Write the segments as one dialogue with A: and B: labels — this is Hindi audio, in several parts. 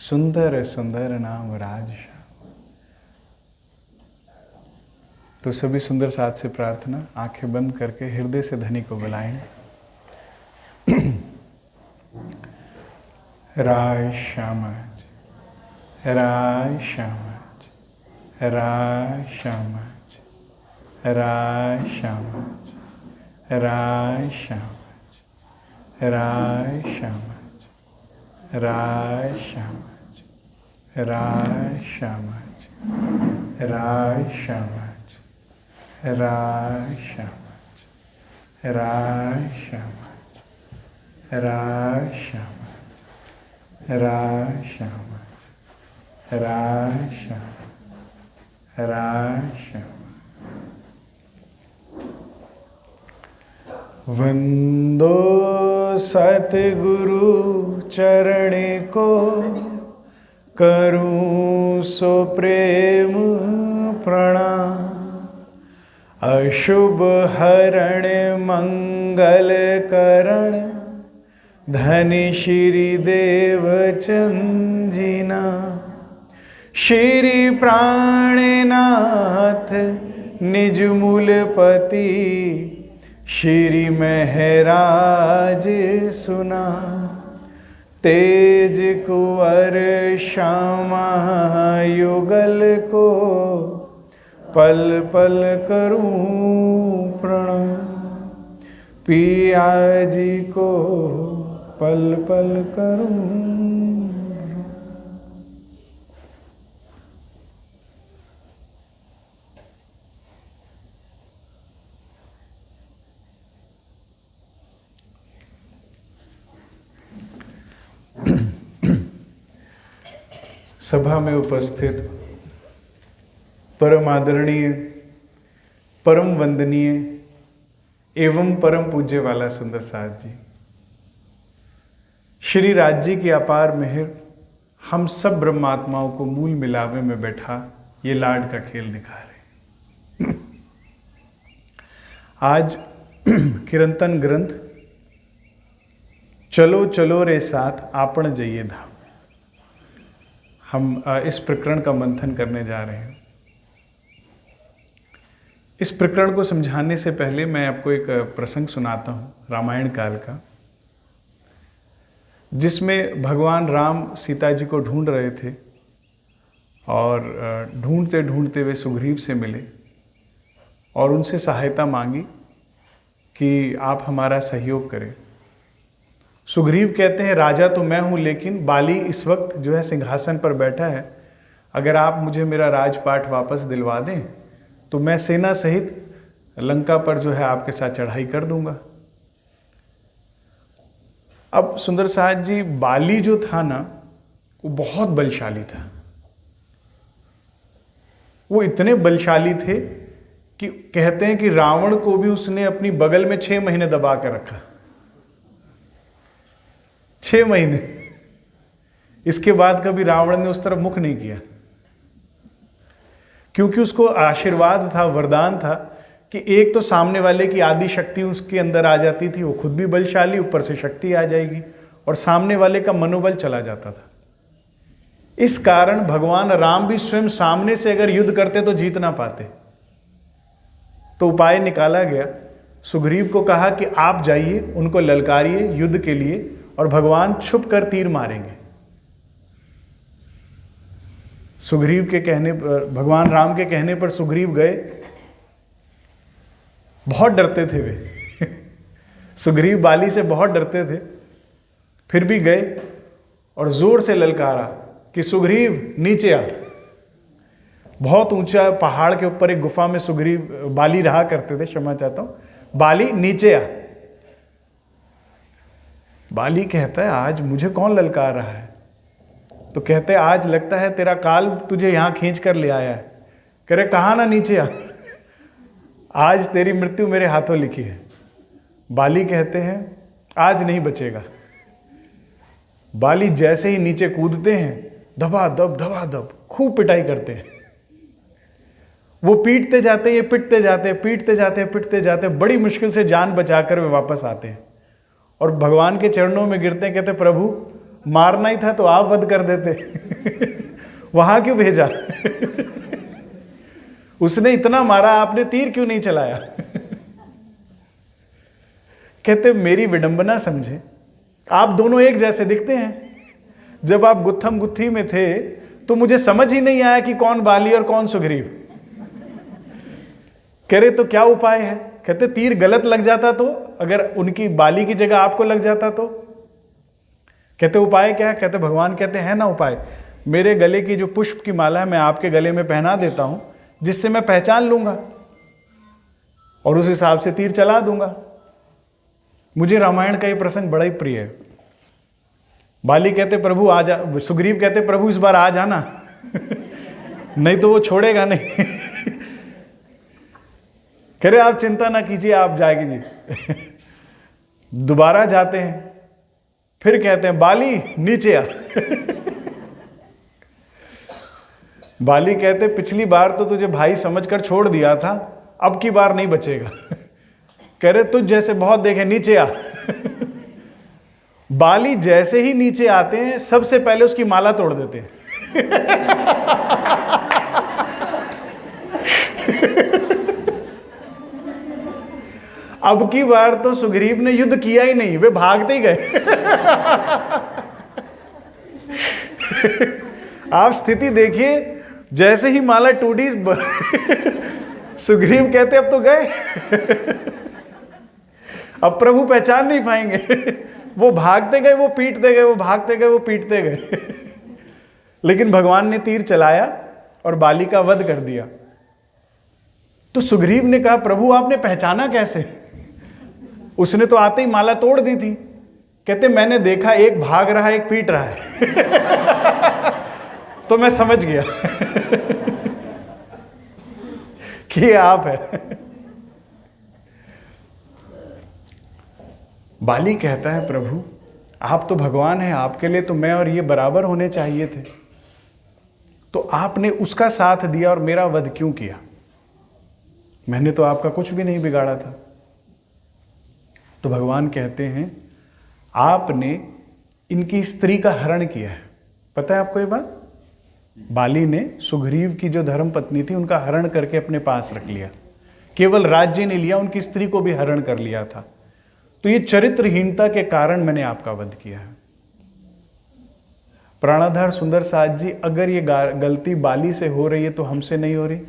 A: सुंदर सुंदर नाम राजश्याम। तो सभी सुंदर साथ से प्रार्थना, आंखें बंद करके हृदय से धनी को बुलाएं। राय श्यामज, राय श्यामज, राय श्यामज, राय श्यामज, राय श्यामज, राय श्यामज, राय श्यामज, राय श्यामज, राय श्यामज, राय श्यामज, राय श्यामज, राय श्यामज, राय श्यामज, राय श्यामज, राय श्यामज। वंदो सतगुरु चरणे को, करूं सो प्रेम प्रणाम। अशुभ हरण मंगल करण, धनि श्री देव चंदिना। श्री प्राणनाथ निज मूलपति, श्री महराज सुना। तेज कुंवर श्यामा युगल को, पल पल करूं प्रणाम। पिया जी को पल पल करूं। सभा में उपस्थित परम आदरणीय, परम वंदनीय एवं परम पूज्य वाला सुंदर साथ जी, श्री राज जी की अपार मेहर हम सब ब्रह्मात्माओं को मूल मिलावे में बैठा ये लाड का खेल दिखा रहे। आज कीर्तन ग्रंथ चलो चलो रे साथ आपण जइए धाम, हम इस प्रकरण का मंथन करने जा रहे हैं। इस प्रकरण को समझाने से पहले मैं आपको एक प्रसंग सुनाता हूँ रामायण काल का, जिसमें भगवान राम सीता जी को ढूंढ रहे थे और ढूंढते ढूंढते वे सुग्रीव से मिले और उनसे सहायता मांगी कि आप हमारा सहयोग करें। सुग्रीव कहते हैं, राजा तो मैं हूँ, लेकिन बाली इस वक्त जो है सिंहासन पर बैठा है। अगर आप मुझे मेरा राजपाट वापस दिलवा दें तो मैं सेना सहित लंका पर जो है आपके साथ चढ़ाई कर दूंगा। अब सुंदर साथ जी, बाली जो था ना, वो बहुत बलशाली था। वो इतने बलशाली थे कि कहते हैं कि रावण को भी उसने अपनी बगल में 6 महीने दबा कर रखा। 6 महीने। इसके बाद कभी रावण ने उस तरफ मुख नहीं किया, क्योंकि उसको आशीर्वाद था, वरदान था कि एक तो सामने वाले की आदि शक्ति उसके अंदर आ जाती थी, वो खुद भी बलशाली, ऊपर से शक्ति आ जाएगी और सामने वाले का मनोबल चला जाता था। इस कारण भगवान राम भी स्वयं सामने से अगर युद्ध करते तो जीत ना पाते। तो उपाय निकाला गया। सुग्रीव को कहा कि आप जाइए, उनको ललकारिए युद्ध के लिए और भगवान छुप कर तीर मारेंगे। सुग्रीव के कहने पर, भगवान राम के कहने पर सुग्रीव गए। बहुत डरते थे वे सुग्रीव बाली से बहुत डरते थे, फिर भी गए और जोर से ललकारा कि सुग्रीव नीचे आ। बहुत ऊंचा पहाड़ के ऊपर एक गुफा में सुग्रीव बाली रहा करते थे, क्षमा चाहता हूं, बाली नीचे आ। बाली कहता है, आज मुझे कौन ललकार रहा है? तो कहते हैं, आज लगता है तेरा काल तुझे यहां खींच कर ले आया है। कह रहे, कहा ना नीचे आ, आज तेरी मृत्यु मेरे हाथों लिखी है। बाली कहते हैं, आज नहीं बचेगा। बाली जैसे ही नीचे कूदते हैं, धबाधब खूब पिटाई करते हैं। वो पीटते जाते हैं, ये पिटते जाते हैं, पीटते जाते हैं, पिटते जाते हैं। बड़ी मुश्किल से जान बचाकर वे वापस आते हैं और भगवान के चरणों में गिरते हैं। कहते, प्रभु मारना ही था तो आप वध कर देते। वहां क्यों भेजा? उसने इतना मारा, आपने तीर क्यों नहीं चलाया? कहते मेरी विडंबना समझे, आप दोनों एक जैसे दिखते हैं। जब आप गुत्थम गुत्थी में थे तो मुझे समझ ही नहीं आया कि कौन बाली और कौन सुग्रीव। कह रहे तो क्या उपाय है? कहते तीर गलत लग जाता तो, अगर उनकी बाली की जगह आपको लग जाता तो? कहते उपाय क्या है? कहते भगवान कहते हैं ना उपाय, मेरे गले की जो पुष्प की माला है मैं आपके गले में पहना देता हूं, जिससे मैं पहचान लूंगा और उस हिसाब से तीर चला दूंगा। मुझे रामायण का ये प्रसंग बड़ा ही प्रिय है। बाली कहते प्रभु आ जा, सुग्रीव कहते प्रभु इस बार आ जाना नहीं तो वो छोड़ेगा नहीं। कह रहे आप चिंता ना कीजिए, आप जाएगी जी। दोबारा जाते हैं, फिर कहते हैं बाली नीचे आ। बाली कहते पिछली बार तो तुझे भाई समझकर छोड़ दिया था, अब की बार नहीं बचेगा। कह रहे तुझ जैसे बहुत देखे, नीचे आ। बाली जैसे ही नीचे आते हैं सबसे पहले उसकी माला तोड़ देते हैं। अब की बार तो सुग्रीव ने युद्ध किया ही नहीं, वे भागते ही गए। आप स्थिति देखिए, जैसे ही माला टूटी सुग्रीव कहते अब तो गए, अब प्रभु पहचान नहीं पाएंगे। वो भागते गए, वो पीटते गए, वो भागते गए, वो पीटते गए। लेकिन भगवान ने तीर चलाया और बाली का वध कर दिया। तो सुग्रीव ने कहा प्रभु आपने पहचाना कैसे? उसने तो आते ही माला तोड़ दी थी। कहते मैंने देखा एक भाग रहा है, एक पीट रहा है। तो मैं समझ गया कि ये आप है। बाली कहता है प्रभु आप तो भगवान हैं, आपके लिए तो मैं और ये बराबर होने चाहिए थे, तो आपने उसका साथ दिया और मेरा वध क्यों किया? मैंने तो आपका कुछ भी नहीं बिगाड़ा था। तो भगवान कहते हैं आपने इनकी स्त्री का हरण किया है। पता है आपको ये बात? बाली ने सुग्रीव की जो धर्म पत्नी थी उनका हरण करके अपने पास रख लिया। केवल राज्य नहीं लिया, उनकी स्त्री को भी हरण कर लिया था। तो ये चरित्रहीनता के कारण मैंने आपका वध किया है। प्राणाधार सुंदर साथ जी, अगर ये गलती बाली से हो रही है तो हमसे नहीं हो रही?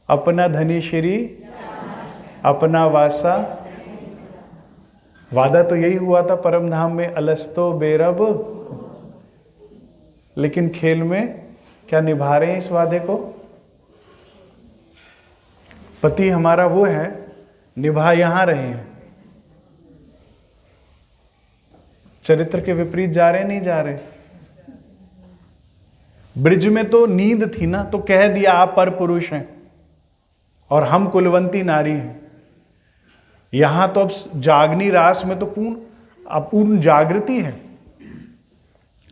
A: अपना धनी श्री अपना वासा, वादा तो यही हुआ था परम धाम में, अलस्तो बेरब, लेकिन खेल में क्या निभा रहे हैं इस वादे को? पति हमारा वो है, निभा यहां रहे हैं। चरित्र के विपरीत जा रहे नहीं जा रहे? ब्रिज में तो नींद थी ना, तो कह दिया आप पर पुरुष हैं और हम कुलवंती नारी हैं। यहां तो अब जागनी रास में तो पूर्ण जागृति है।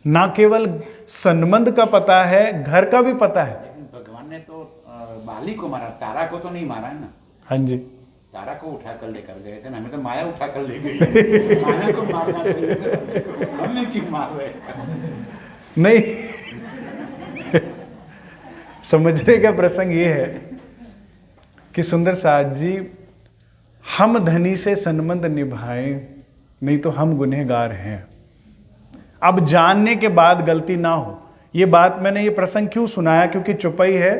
A: ना केवल संबंध का पता है, घर का भी पता है।
B: भगवान ने तो बाली को मारा, तारा को तो नहीं मारा है ना?
A: हाँ जी,
B: तारा को उठा कर लेकर गए थे ना, हमें तो माया उठा कर ले गई। माया को मारना चाहिए था, हमने क्यों मार रहे?
A: नहीं। समझने का प्रसंग ये है कि सुंदर साथ जी, हम धनी से संबंध निभाएं, नहीं तो हम गुनहगार हैं। अब जानने के बाद गलती ना हो। ये बात मैंने ये प्रसंग क्यों सुनाया? क्योंकि चुपई है,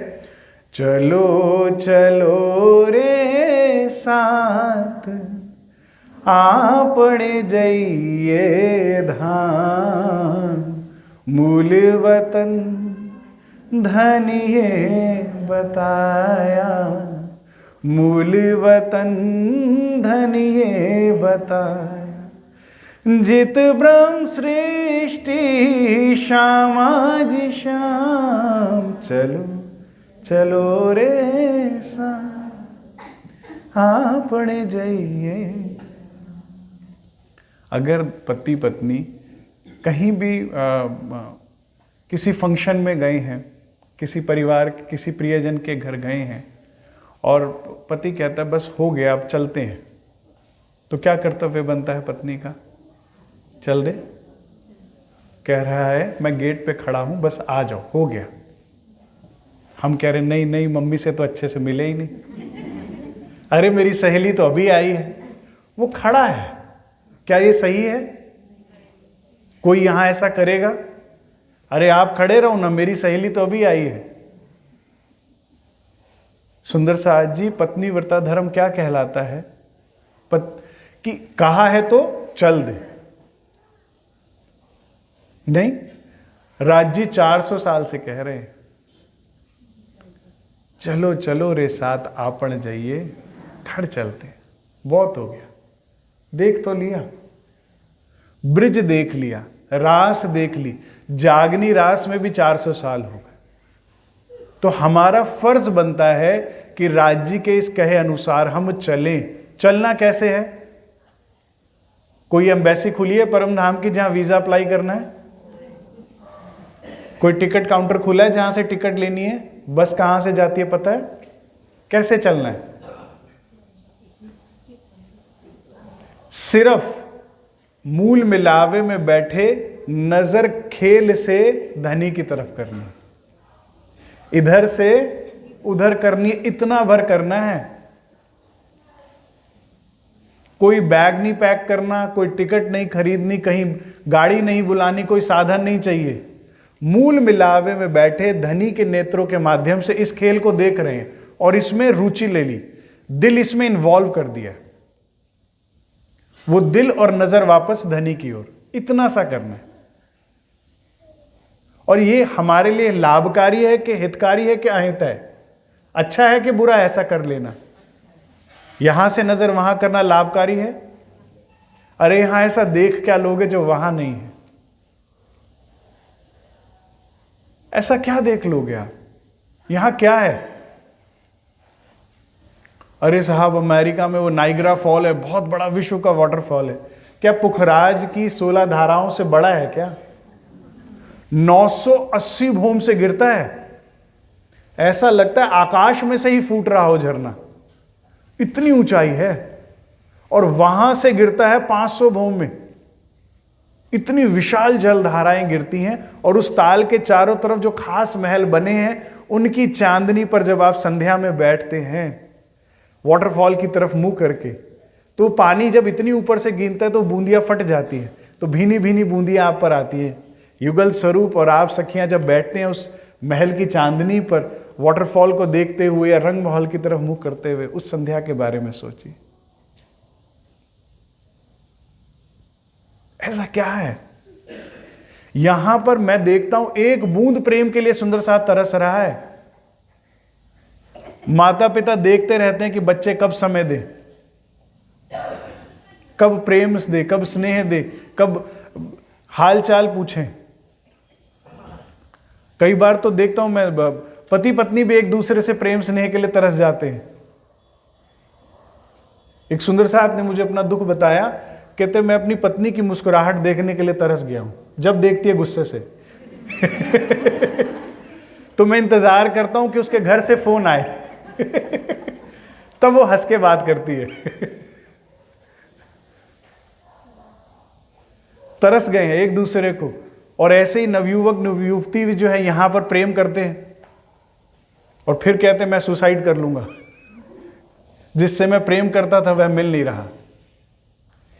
A: चलो चलो रे साथ आपने जइए धाम, मूल वतन धनिए बताया, मूल वतन धनिए बताया, जित ब्रह्म सृष्टि श्यामाज श्याम, चलो चलो रे सा आपने जाइए। अगर पति पत्नी कहीं भी किसी फंक्शन में गए हैं, किसी परिवार किसी प्रियजन के घर गए हैं और पति कहता है बस हो गया अब चलते हैं, तो क्या कर्तव्य बनता है पत्नी का? चल दे, कह रहा है मैं गेट पे खड़ा हूं, बस आ जाओ, हो गया। हम कह रहे नहीं नहीं, मम्मी से तो अच्छे से मिले ही नहीं। अरे मेरी सहेली तो अभी आई है। वो खड़ा है, क्या ये सही है? कोई यहां ऐसा करेगा? अरे आप खड़े रहो ना, मेरी सहेली तो अभी आई है। सुंदर साहब जी, पत्नी व्रता धर्म क्या कहलाता है? कि कहा है तो चल दे। नहीं, राज जी 400 साल से कह रहे हैं चलो चलो रे साथ आपन जाइए, खड़ चलते, बहुत हो गया। देख तो लिया, ब्रिज देख लिया, रास देख ली, जागनी रास में भी 400 साल हो गए। तो हमारा फर्ज बनता है कि राज्य के इस कहे अनुसार हम चलें। चलना कैसे है? कोई एम्बेसी खुली है परम धाम की जहां वीजा अप्लाई करना है? कोई टिकट काउंटर खुला है जहां से टिकट लेनी है? बस कहां से जाती है पता है? कैसे चलना है? सिर्फ मूल मिलावे में बैठे नजर खेल से धनी की तरफ करनी, इधर से उधर करनी, इतना भर करना है। कोई बैग नहीं पैक करना, कोई टिकट नहीं खरीदनी, कहीं गाड़ी नहीं बुलानी, कोई साधन नहीं चाहिए। मूल मिलावे में बैठे धनी के नेत्रों के माध्यम से इस खेल को देख रहे हैं और इसमें रुचि ले ली, दिल इसमें इन्वॉल्व कर दिया। वो दिल और नजर वापस धनी की ओर, इतना सा करना है। और ये हमारे लिए लाभकारी है कि हितकारी है कि अहित है? अच्छा है कि बुरा? ऐसा कर लेना, यहां से नजर वहां करना लाभकारी है? अरे यहां ऐसा देख क्या लोगे जो वहां नहीं है? ऐसा क्या देख लोगे आप? यहां क्या है? अरे साहब, अमेरिका में वो नाइग्रा फॉल है, बहुत बड़ा विश्व का वाटरफॉल है। क्या पुखराज की 16 धाराओं से बड़ा है क्या? 980 भूम से गिरता है, ऐसा लगता है आकाश में से ही फूट रहा हो झरना, इतनी ऊंचाई है। और वहां से गिरता है 500 भूम में, इतनी विशाल जलधाराएं गिरती हैं। और उस ताल के चारों तरफ जो खास महल बने हैं, उनकी चांदनी पर जब आप संध्या में बैठते हैं वाटरफॉल की तरफ मुंह करके, तो पानी जब इतनी ऊपर से गिरता है तो बूंदियां फट जाती हैं, तो भीनी भीनी बूंदियां आप पर आती हैं। युगल स्वरूप और आप सखियां जब बैठते हैं उस महल की चांदनी पर, वाटरफॉल को देखते हुए या रंग महल की तरफ मुंह करते हुए, उस संध्या के बारे में सोचिए। ऐसा क्या है? यहां पर मैं देखता हूं एक बूंद प्रेम के लिए सुंदर साथ तरस रहा है। माता पिता देखते रहते हैं कि बच्चे कब समय दे, कब प्रेम दे, कब स्नेह दे, कब हालचाल पूछें। कई बार तो देखता हूं मैं, पति पत्नी भी एक दूसरे से प्रेम स्नेह के लिए तरस जाते हैं। एक सुंदर साहब ने मुझे अपना दुख बताया, कहते मैं अपनी पत्नी की मुस्कुराहट देखने के लिए तरस गया हूं, जब देखती है गुस्से से। तो मैं इंतजार करता हूं कि उसके घर से फोन आए, तब वो हंस के बात करती है। तरस गए हैं एक दूसरे को। और ऐसे ही नवयुवक नवयुवती भी जो है यहां पर प्रेम करते हैं और फिर कहते हैं मैं सुसाइड कर लूंगा, जिससे मैं प्रेम करता था वह मिल नहीं रहा।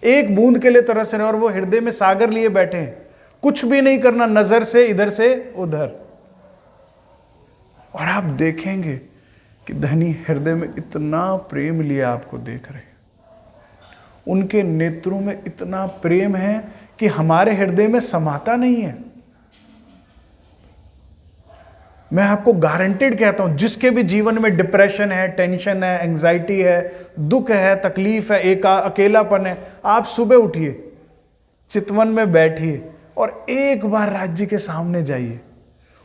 A: एक बूंद के लिए तरस रहे और वो हृदय में सागर लिए बैठे हैं, कुछ भी नहीं करना, नजर से इधर से उधर। और आप देखेंगे कि धनी हृदय में इतना प्रेम लिए आपको देख रहे हैं, उनके नेत्रों में इतना प्रेम है कि हमारे हृदय में समाता नहीं है। मैं आपको गारंटेड कहता हूं, जिसके भी जीवन में डिप्रेशन है, टेंशन है, एंजाइटी है, दुख है, तकलीफ है, अकेलापन है, आप सुबह उठिए, चितवन में बैठिए और एक बार राज्य के सामने जाइए।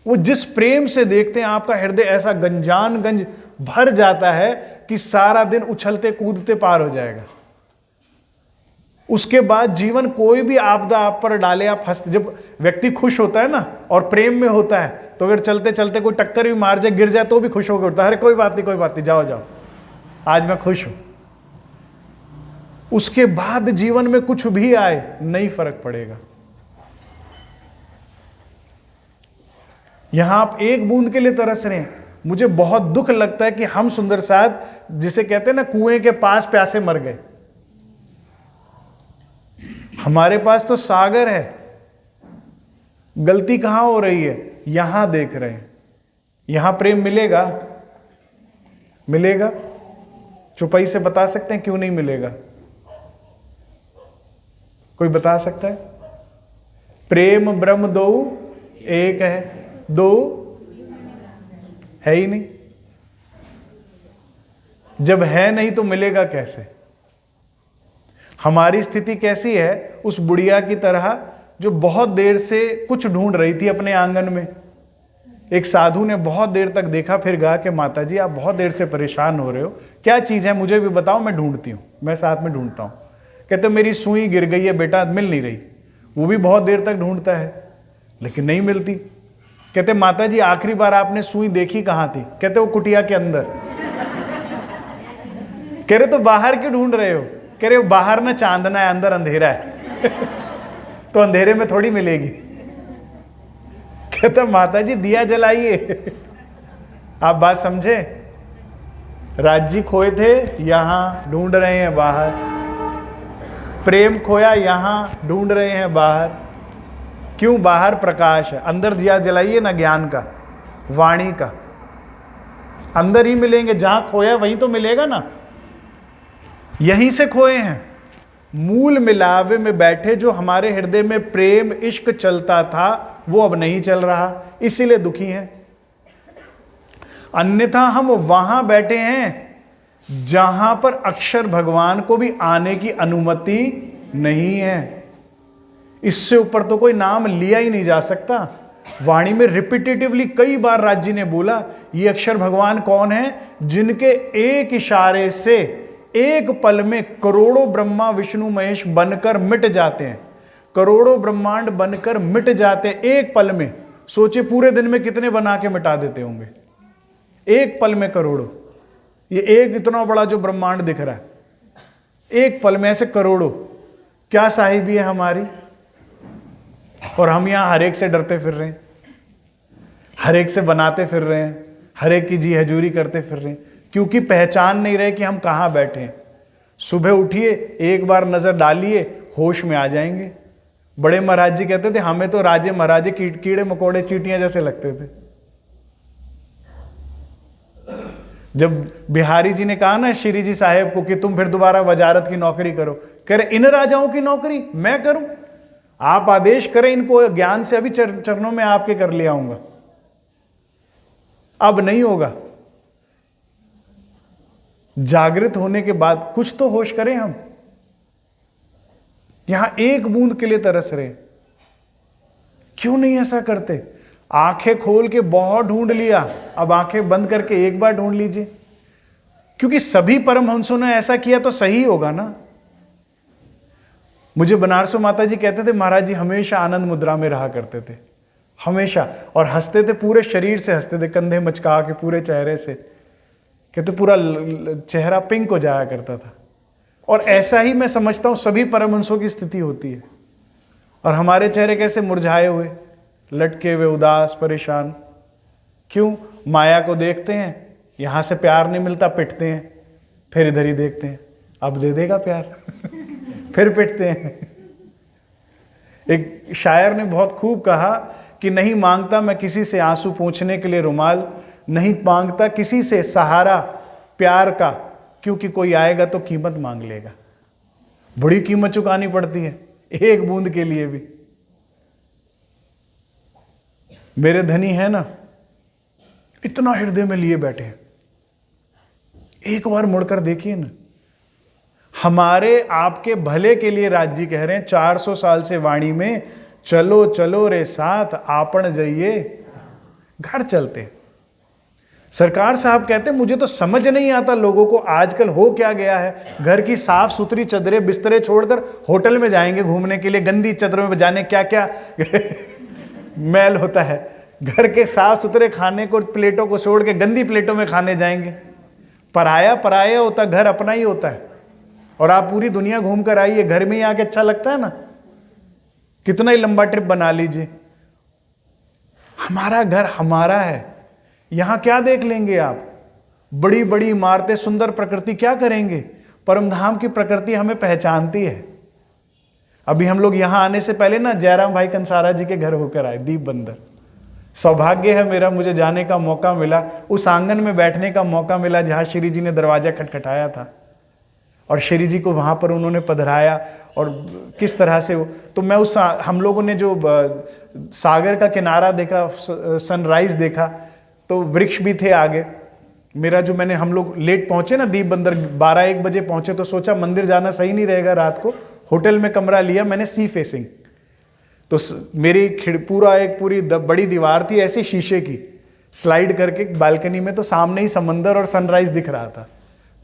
A: वो जिस प्रेम से देखते हैं, आपका हृदय ऐसा गंज भर जाता है कि सारा दिन उछलते कूदते पार हो जाएगा। उसके बाद जीवन कोई भी आपदा आप पर डाले, आप हंस, जब व्यक्ति खुश होता है ना और प्रेम में होता है, तो अगर चलते चलते कोई टक्कर भी मार जाए, गिर जाए, तो भी खुश होकर उठता है, अरे कोई बात नहीं, कोई बात नहीं, जाओ जाओ, आज मैं खुश हूं। उसके बाद जीवन में कुछ भी आए, नहीं फर्क पड़ेगा। यहां आप एक बूंद के लिए तरस रहे हैं। मुझे बहुत दुख लगता है कि हम सुंदर साथ, जिसे कहते हैं ना कुएं के पास प्यासे मर गए, हमारे पास तो सागर है। गलती कहां हो रही है? यहां देख रहे हैं। यहां प्रेम मिलेगा? मिलेगा? चुपाई से बता सकते हैं क्यों नहीं मिलेगा? कोई बता सकता है? प्रेम ब्रह्म दो एक है, दो है ही नहीं। जब है नहीं तो मिलेगा कैसे? हमारी स्थिति कैसी है? उस बुढ़िया की तरह जो बहुत देर से कुछ ढूंढ रही थी अपने आंगन में। एक साधु ने बहुत देर तक देखा, फिर कहा कि माता जी आप बहुत देर से परेशान हो रहे हो, क्या चीज है मुझे भी बताओ, मैं ढूंढती हूं, मैं साथ में ढूंढता हूं। कहते मेरी सुई गिर गई है बेटा, मिल नहीं रही। वो भी बहुत देर तक ढूंढता है लेकिन नहीं मिलती। कहते माता जी आखिरी बार आपने सुई देखी कहां थी? कहते वो कुटिया के अंदर। कह रहे तो बाहर क्यों ढूंढ रहे हो? कह रहे बाहर ना चांदना है, अंदर अंधेरा है। तो अंधेरे में थोड़ी मिलेगी। कहता माता जी दिया जलाइए। आप बात समझे? राज्य खोए थे, यहां ढूंढ रहे हैं बाहर। प्रेम खोया, यहां ढूंढ रहे हैं बाहर। क्यों? बाहर प्रकाश है, अंदर दिया जलाइए ना ज्ञान का, वाणी का। अंदर ही मिलेंगे, जहां खोया वहीं तो मिलेगा ना। यहीं से खोए हैं। मूल मिलावे में बैठे जो हमारे हृदय में प्रेम इश्क चलता था वो अब नहीं चल रहा, इसीलिए दुखी हैं। अन्यथा हम वहां बैठे हैं जहां पर अक्षर भगवान को भी आने की अनुमति नहीं है। इससे ऊपर तो कोई नाम लिया ही नहीं जा सकता। वाणी में रिपीटेटिवली कई बार राज्य ने बोला ये अक्षर भगवान कौन है? जिनके एक इशारे से एक पल में करोड़ों ब्रह्मा विष्णु महेश बनकर मिट जाते हैं, करोड़ों ब्रह्मांड बनकर मिट जाते हैं एक पल में। सोचे पूरे दिन में कितने बना के मिटा देते होंगे, एक पल में करोड़ों। ये एक इतना बड़ा जो ब्रह्मांड दिख रहा है, एक पल में ऐसे करोड़ों। क्या साहिबी है हमारी? और हम यहां हर एक से डरते फिर रहे हैं, हर एक से बनाते फिर रहे हैं, हर एक की जी हजूरी करते फिर रहे हैं, क्योंकि पहचान नहीं रहे कि हम कहां बैठे हैं। सुबह उठिए, एक बार नजर डालिए, होश में आ जाएंगे। बड़े महाराज जी कहते थे हमें तो राजे महाराजे कीड़े मकोड़े चींटियां जैसे लगते थे। जब बिहारी जी ने कहा ना श्री जी साहेब को कि तुम फिर दोबारा वजारत की नौकरी करो, कह रहे इन राजाओं की नौकरी मैं करूं? आप आदेश करें, इनको ज्ञान से अभी चरणों में आपके कर ले आऊंगा। अब नहीं होगा। जागृत होने के बाद कुछ तो होश करें हम। यहां एक बूंद के लिए तरस रहे, क्यों नहीं ऐसा करते? आंखें खोल के बहुत ढूंढ लिया, अब आंखें बंद करके एक बार ढूंढ लीजिए। क्योंकि सभी परमहंसों ने ऐसा किया तो सही होगा ना। मुझे बनारसों माता जी कहते थे महाराज जी हमेशा आनंद मुद्रा में रहा करते थे, हमेशा, और हंसते थे, पूरे शरीर से हंसते थे, कंधे मचका के पूरे चेहरे से, कहते पूरा चेहरा पिंक हो जाया करता था। और ऐसा ही मैं समझता हूं सभी परमहंसों की स्थिति होती है। और हमारे चेहरे कैसे मुरझाए हुए, लटके हुए, उदास, परेशान। क्यों? माया को देखते हैं, यहां से प्यार नहीं मिलता, पिटते हैं, फिर इधर ही देखते हैं अब दे देगा प्यार। फिर पिटते हैं। एक शायर ने बहुत खूब कहा कि नहीं मांगता मैं किसी से आंसू पोंछने के लिए रुमाल, नहीं मांगता किसी से सहारा प्यार का, क्योंकि कोई आएगा तो कीमत मांग लेगा। बड़ी कीमत चुकानी पड़ती है एक बूंद के लिए भी। मेरे धनी है ना, इतना हृदय में लिए बैठे हैं, एक बार मुड़कर देखिए ना। हमारे आपके भले के लिए राज्य कह रहे हैं 400 साल से वाणी में, चलो चलो रे साथ आपन जाइए घर चलते। सरकार साहब कहते मुझे तो समझ नहीं आता लोगों को आजकल हो क्या गया है। घर की साफ सुथरी चदरें बिस्तरे छोड़कर होटल में जाएंगे घूमने के लिए, गंदी चदरों में जाने क्या क्या मैल होता है। घर के साफ सुथरे खाने को, प्लेटों को छोड़ के गंदी प्लेटों में खाने जाएंगे। पराया पराया होता, घर अपना ही होता है। और आप पूरी दुनिया घूम कर आइए, घर में ही आके अच्छा लगता है ना। कितना ही लंबा ट्रिप बना लीजिए, हम हमारा घर हमारा है, यहां क्या देख लेंगे आप? बड़ी बड़ी इमारतें, सुंदर प्रकृति, क्या करेंगे? परमधाम की प्रकृति हमें पहचानती है। अभी हम लोग यहां आने से पहले ना जयराम भाई कंसारा जी के घर होकर आए, दीप बंदर। सौभाग्य है मेरा, मुझे जाने का मौका मिला, उस आंगन में बैठने का मौका मिला जहां श्री जी ने दरवाजा खटखटाया था, और श्री जी को वहां पर उन्होंने पधराया, और किस तरह से तो मैं उस हम लोगों ने जो सागर का किनारा देखा, सनराइज देखा, तो वृक्ष भी थे आगे। मेरा जो मैंने, हम लोग लेट पहुंचे ना दीप बंदर, 12-1 बजे पहुंचे, तो सोचा मंदिर जाना सही नहीं रहेगा रात को, होटल में कमरा लिया मैंने सी फेसिंग। तो मेरी पूरी बड़ी दीवार थी ऐसी शीशे की, स्लाइड करके बालकनी में, तो सामने ही समंदर और सनराइज दिख रहा था।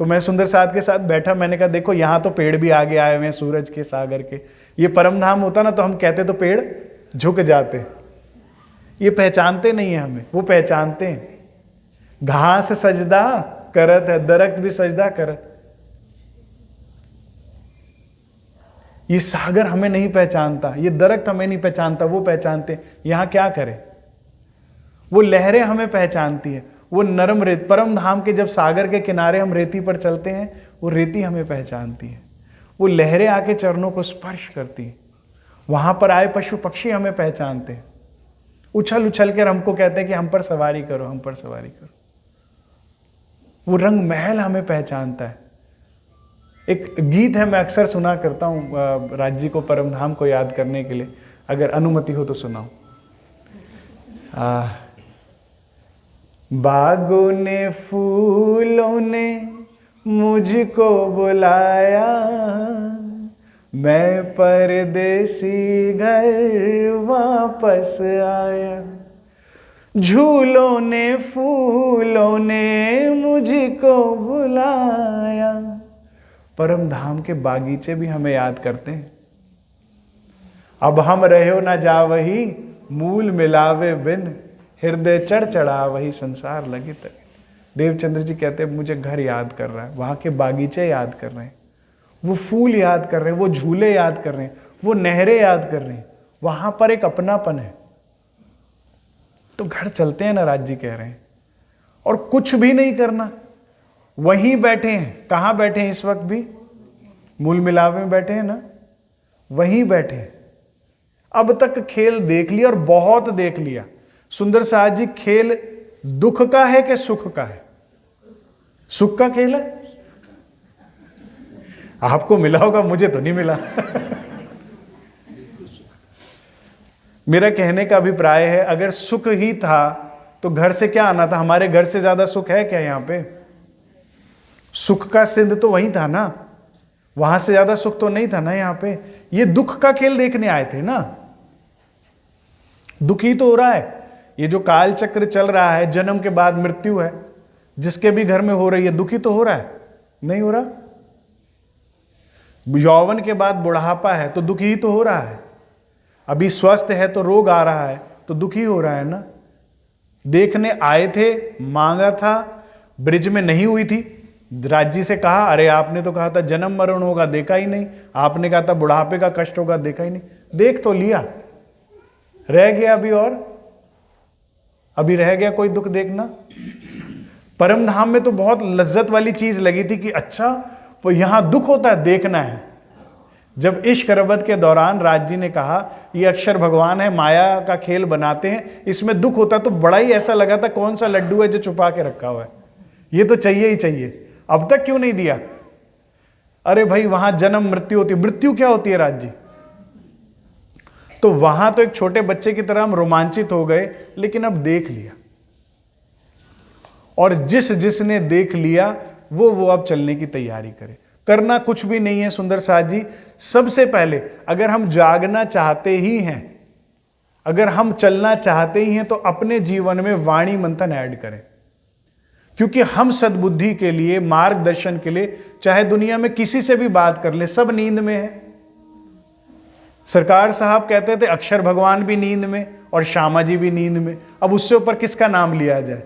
A: तो मैं सुंदर साथ के साथ बैठा, मैंने कहा देखो यहाँ तो पेड़ भी आगे आए हुए हैं, सूरज के, सागर के। ये परम धाम होता ना तो हम कहते तो पेड़ झुक जाते। ये पहचानते नहीं है हमें, वो पहचानते हैं। घास सजदा करत है, दरख्त भी सजदा करत। ये सागर हमें नहीं पहचानता, ये दरख्त हमें नहीं पहचानता, वो पहचानते। यहां क्या करें? वो लहरें हमें पहचानती है, वो नरम रेत। परम धाम के जब सागर के किनारे हम रेती पर चलते हैं, वो रेती हमें पहचानती है, वो लहरें आके चरणों को स्पर्श करती है। वहां पर आए पशु पक्षी हमें पहचानते हैं, उछल उछल कर हमको कहते हैं कि हम पर सवारी करो, हम पर सवारी करो। वो रंग महल हमें पहचानता है। एक गीत है, मैं अक्सर सुना करता हूँ राज्य को, परम धाम को याद करने के लिए, अगर अनुमति हो तो सुनाऊं। बागों ने, फूलों ने मुझको बुलाया, मैं परदेसी घर वापस आया। झूलों ने, फूलों ने मुझको बुलाया। परम धाम के बागीचे भी हमें याद करते हैं। अब हम रहो ना जा वही, मूल मिलावे बिन, हृदय चढ़ चढ़ा वही, संसार लगी तक। देवचंद्र जी कहते हैं मुझे घर याद कर रहा है, वहां के बागीचे याद कर रहे हैं, वो फूल याद कर रहे हैं, वो झूले याद कर रहे हैं, वो नहरें याद कर रहे हैं। वहां पर एक अपनापन है। तो घर चलते हैं ना, राज्य कह रहे हैं, और कुछ भी नहीं करना, वहीं बैठे हैं। कहां बैठे हैं इस वक्त भी? मूल मिलावे में बैठे हैं ना, वहीं बैठे हैं। अब तक खेल देख लिया, और बहुत देख लिया। सुंदर साथ जी, खेल दुख का है कि सुख का है? सुख का खेल है। आपको मिला होगा, मुझे तो नहीं मिला। मेरा कहने का अभिप्राय है, अगर सुख ही था तो घर से क्या आना था? हमारे घर से ज्यादा सुख है क्या यहां पे? सुख का सिंध तो वही था ना, वहां से ज्यादा सुख तो नहीं था ना यहां पे। ये दुख का खेल देखने आए थे ना। दुखी तो हो रहा है, ये जो काल चक्र चल रहा है, जन्म के बाद मृत्यु है, जिसके भी घर में हो रही है, दुखी तो हो रहा है? नहीं हो रहा? यौवन के बाद बुढ़ापा है तो दुखी ही तो हो रहा है। अभी स्वस्थ है तो रोग आ रहा है, तो दुखी हो रहा है ना। देखने आए थे, मांगा था, ब्रिज में नहीं हुई थी, राज्य से कहा, अरे आपने तो कहा था जन्म मरण होगा, देखा ही नहीं। आपने कहा था बुढ़ापे का कष्ट होगा, देखा ही नहीं। देख तो लिया, रह गया अभी, और अभी रह गया कोई दुख देखना? परम धाम में तो बहुत लज्जत वाली चीज लगी थी कि अच्छा वो यहां दुख होता है, देखना है। जब इश्क रबत के दौरान राज जी ने कहा ये अक्षर भगवान है, माया का खेल बनाते हैं, इसमें दुख होता, तो बड़ा ही ऐसा लगा था कौन सा लड्डू है जो छुपा के रखा हुआ है, ये तो चाहिए ही चाहिए। अब तक क्यों नहीं दिया? अरे भाई वहां जन्म मृत्यु होती है। मृत्यु क्या होती है राज जी? तो वहां तो एक छोटे बच्चे की तरह हम रोमांचित हो गए, लेकिन अब देख लिया, और जिसने देख लिया वो अब चलने की तैयारी करे। करना कुछ भी नहीं है सुंदर साथ जी। सबसे पहले अगर हम जागना चाहते ही हैं, अगर हम चलना चाहते ही हैं, तो अपने जीवन में वाणी मंथन ऐड करें। क्योंकि हम सद्बुद्धि के लिए, मार्गदर्शन के लिए, चाहे दुनिया में किसी से भी बात कर ले, सब नींद में है। सरकार साहब कहते थे अक्षर भगवान भी नींद में और श्यामा जी भी नींद में। अब उससे ऊपर किसका नाम लिया जाए?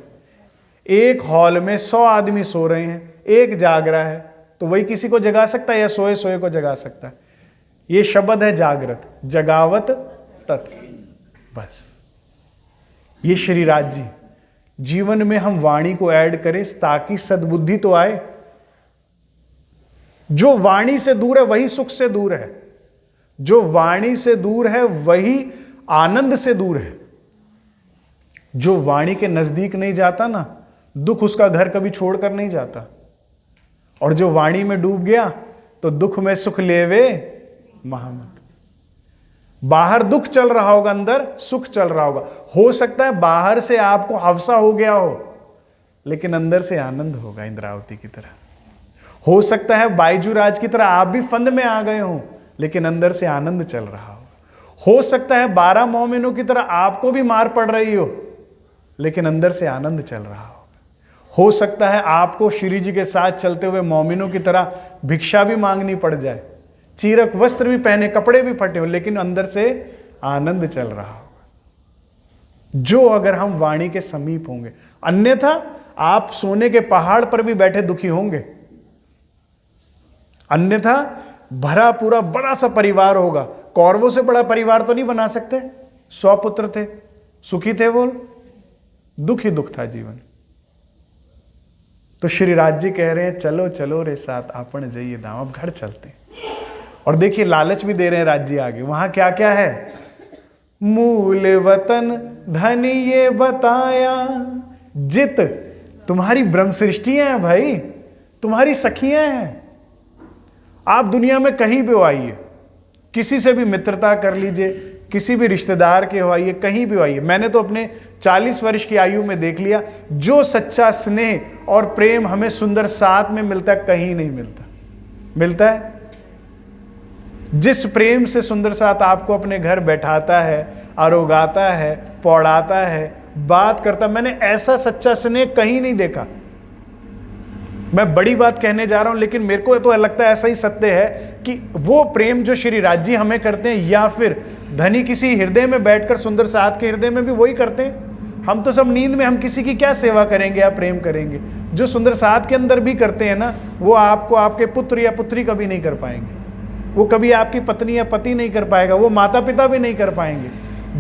A: एक हॉल में 100 आदमी सो रहे हैं, एक जाग रहा है, तो वही किसी को जगा सकता है या सोए सोए को जगा सकता है? ये शब्द है जागृत, जगावत तत्। बस ये श्रीराज जी, जीवन में हम वाणी को ऐड करें ताकि सद्बुद्धि तो आए। जो वाणी से दूर है वही सुख से दूर है, जो वाणी से दूर है वही आनंद से दूर है। जो वाणी के नजदीक नहीं जाता ना, दुख उसका घर कभी छोड़कर नहीं जाता। और जो वाणी में डूब गया तो दुख में सुख लेवे महामत। बाहर दुख चल रहा होगा, अंदर सुख चल रहा होगा। हो सकता है बाहर से आपको हवसा हो गया हो, लेकिन अंदर से आनंद होगा इंद्रावती की तरह। हो सकता है बायजूराज की तरह आप भी फंद में आ गए हो, लेकिन अंदर से आनंद चल रहा हो सकता है 12 मोमिनों की तरह आपको भी मार पड़ रही हो, लेकिन अंदर से आनंद चल रहा हो सकता है आपको श्री जी के साथ चलते हुए मोमिनों की तरह भिक्षा भी मांगनी पड़ जाए, चीरक वस्त्र भी पहने, कपड़े भी फटे हो, लेकिन अंदर से आनंद चल रहा होगा। जो अगर हम वाणी के समीप होंगे, अन्यथा आप सोने के पहाड़ पर भी बैठे दुखी होंगे। अन्यथा भरा पूरा बड़ा सा परिवार होगा, कौरवों से बड़ा परिवार तो नहीं बना सकते। 100 पुत्र थे, सुखी थे वो, दुख ही दुख था जीवन। तो श्री राज जी कह रहे हैं चलो चलो रे साथ आपन जाइए दाम, अब घर चलते हैं। और देखिए लालच भी दे रहे हैं राज जी आगे, वहां क्या क्या है। मूल वतन धन ये बताया, जित तुम्हारी ब्रह्म सृष्टियां हैं भाई, तुम्हारी सखियां हैं। आप दुनिया में कहीं भी आइए, किसी से भी मित्रता कर लीजिए, किसी भी रिश्तेदार के हो आइए, कहीं भी आइए। मैंने तो अपने 40 वर्ष की आयु में देख लिया, जो सच्चा स्नेह और प्रेम हमें सुंदर साथ में मिलता है कहीं नहीं मिलता। मिलता है जिस प्रेम से सुंदर साथ आपको अपने घर बैठाता है, आरोगाता है, पौड़ाता है, बात करता, मैंने ऐसा सच्चा स्नेह कहीं नहीं देखा। मैं बड़ी बात कहने जा रहा हूं, लेकिन मेरे को तो लगता है ऐसा ही सत्य है कि वो प्रेम जो श्री राज जी हमें करते हैं, या फिर धनी किसी हृदय में बैठकर सुंदर साथ के हृदय में भी वही करते हैं। हम तो सब नींद में, हम किसी की क्या सेवा करेंगे या प्रेम करेंगे। जो सुंदर साथ के अंदर भी करते हैं ना, वो आपको आपके पुत्र या पुत्री कभी नहीं कर पाएंगे, वो कभी आपकी पत्नी या पति नहीं कर पाएगा, वो माता पिता भी नहीं कर पाएंगे।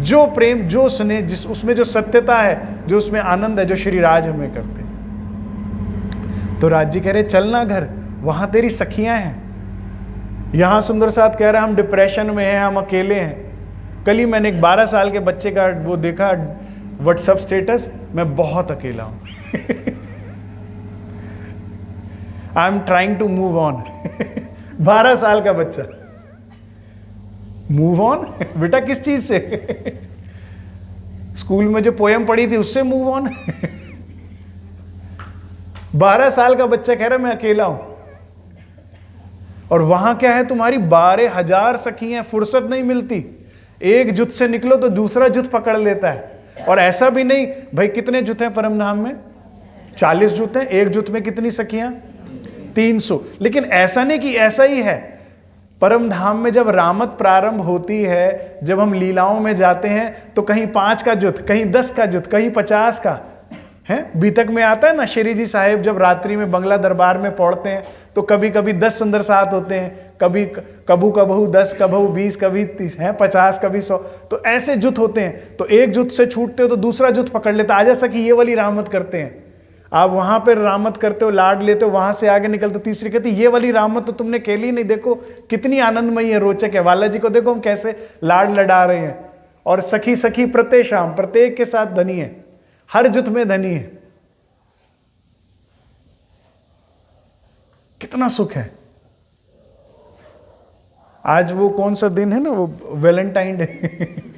A: जो प्रेम, जो स्नेह, जिस उसमें जो सत्यता है, जो उसमें आनंद है, जो श्री राज हमें करते हैं। तो राज जी कह रहे चलना घर, वहां तेरी सखियां हैं। यहां सुंदर साथ कह रहा है हम डिप्रेशन में हैं, हम अकेले हैं। कल ही मैंने एक 12 साल के बच्चे का वो देखा व्हाट्सएप स्टेटस, मैं बहुत अकेला हूं। I am trying to move on. 12 साल का बच्चा, मूव ऑन बेटा किस चीज से? स्कूल में जो पोयम पढ़ी थी उससे मूव ऑन? 12 साल का बच्चा कह रहा है मैं अकेला हूं। और वहां क्या है, तुम्हारी 12,000 सखियां, फुर्सत नहीं मिलती। एक जुत से निकलो तो दूसरा जुत पकड़ लेता है। और ऐसा भी नहीं भाई, कितने जुत हैं परम धाम में? 40 जुत हैं। एक जुत में कितनी सखियां? 300। लेकिन ऐसा नहीं कि ऐसा ही है। परम धाम में जब रामत प्रारंभ होती है, जब हम लीलाओं में जाते हैं, तो कहीं 5 का जुत, कहीं 10 का जुत, कहीं 50 का है। बीतक में आता है ना, श्री जी साहेब जब रात्रि में बंगला दरबार में पहुंचते हैं, तो कभी कभी 10 सुंदर साथ होते हैं, कभी कबू कबहू 10, कबहू 20, कभी 30 है, 50, कभी 100। तो ऐसे जुत होते हैं। तो एक जुत से छूटते हो तो दूसरा जुत पकड़ लेता। आजा सखी ये वाली रामत करते हैं। आप वहां पर रामत करते हो, लाड लेते हो, वहां से आगे निकलते, तीसरी कहती ये वाली रामत तो तुमने खेली नहीं, देखो कितनी आनंदमयी है, रोचक है। वाला जी को देखो हम कैसे लाड लड़ा रहे हैं। और सखी सखी प्रत्येक शाम, प्रत्येक के साथ धनी है, हर जुत में धनी है। कितना सुख है। आज वो कौन सा दिन है ना, वो वैलेंटाइन डे।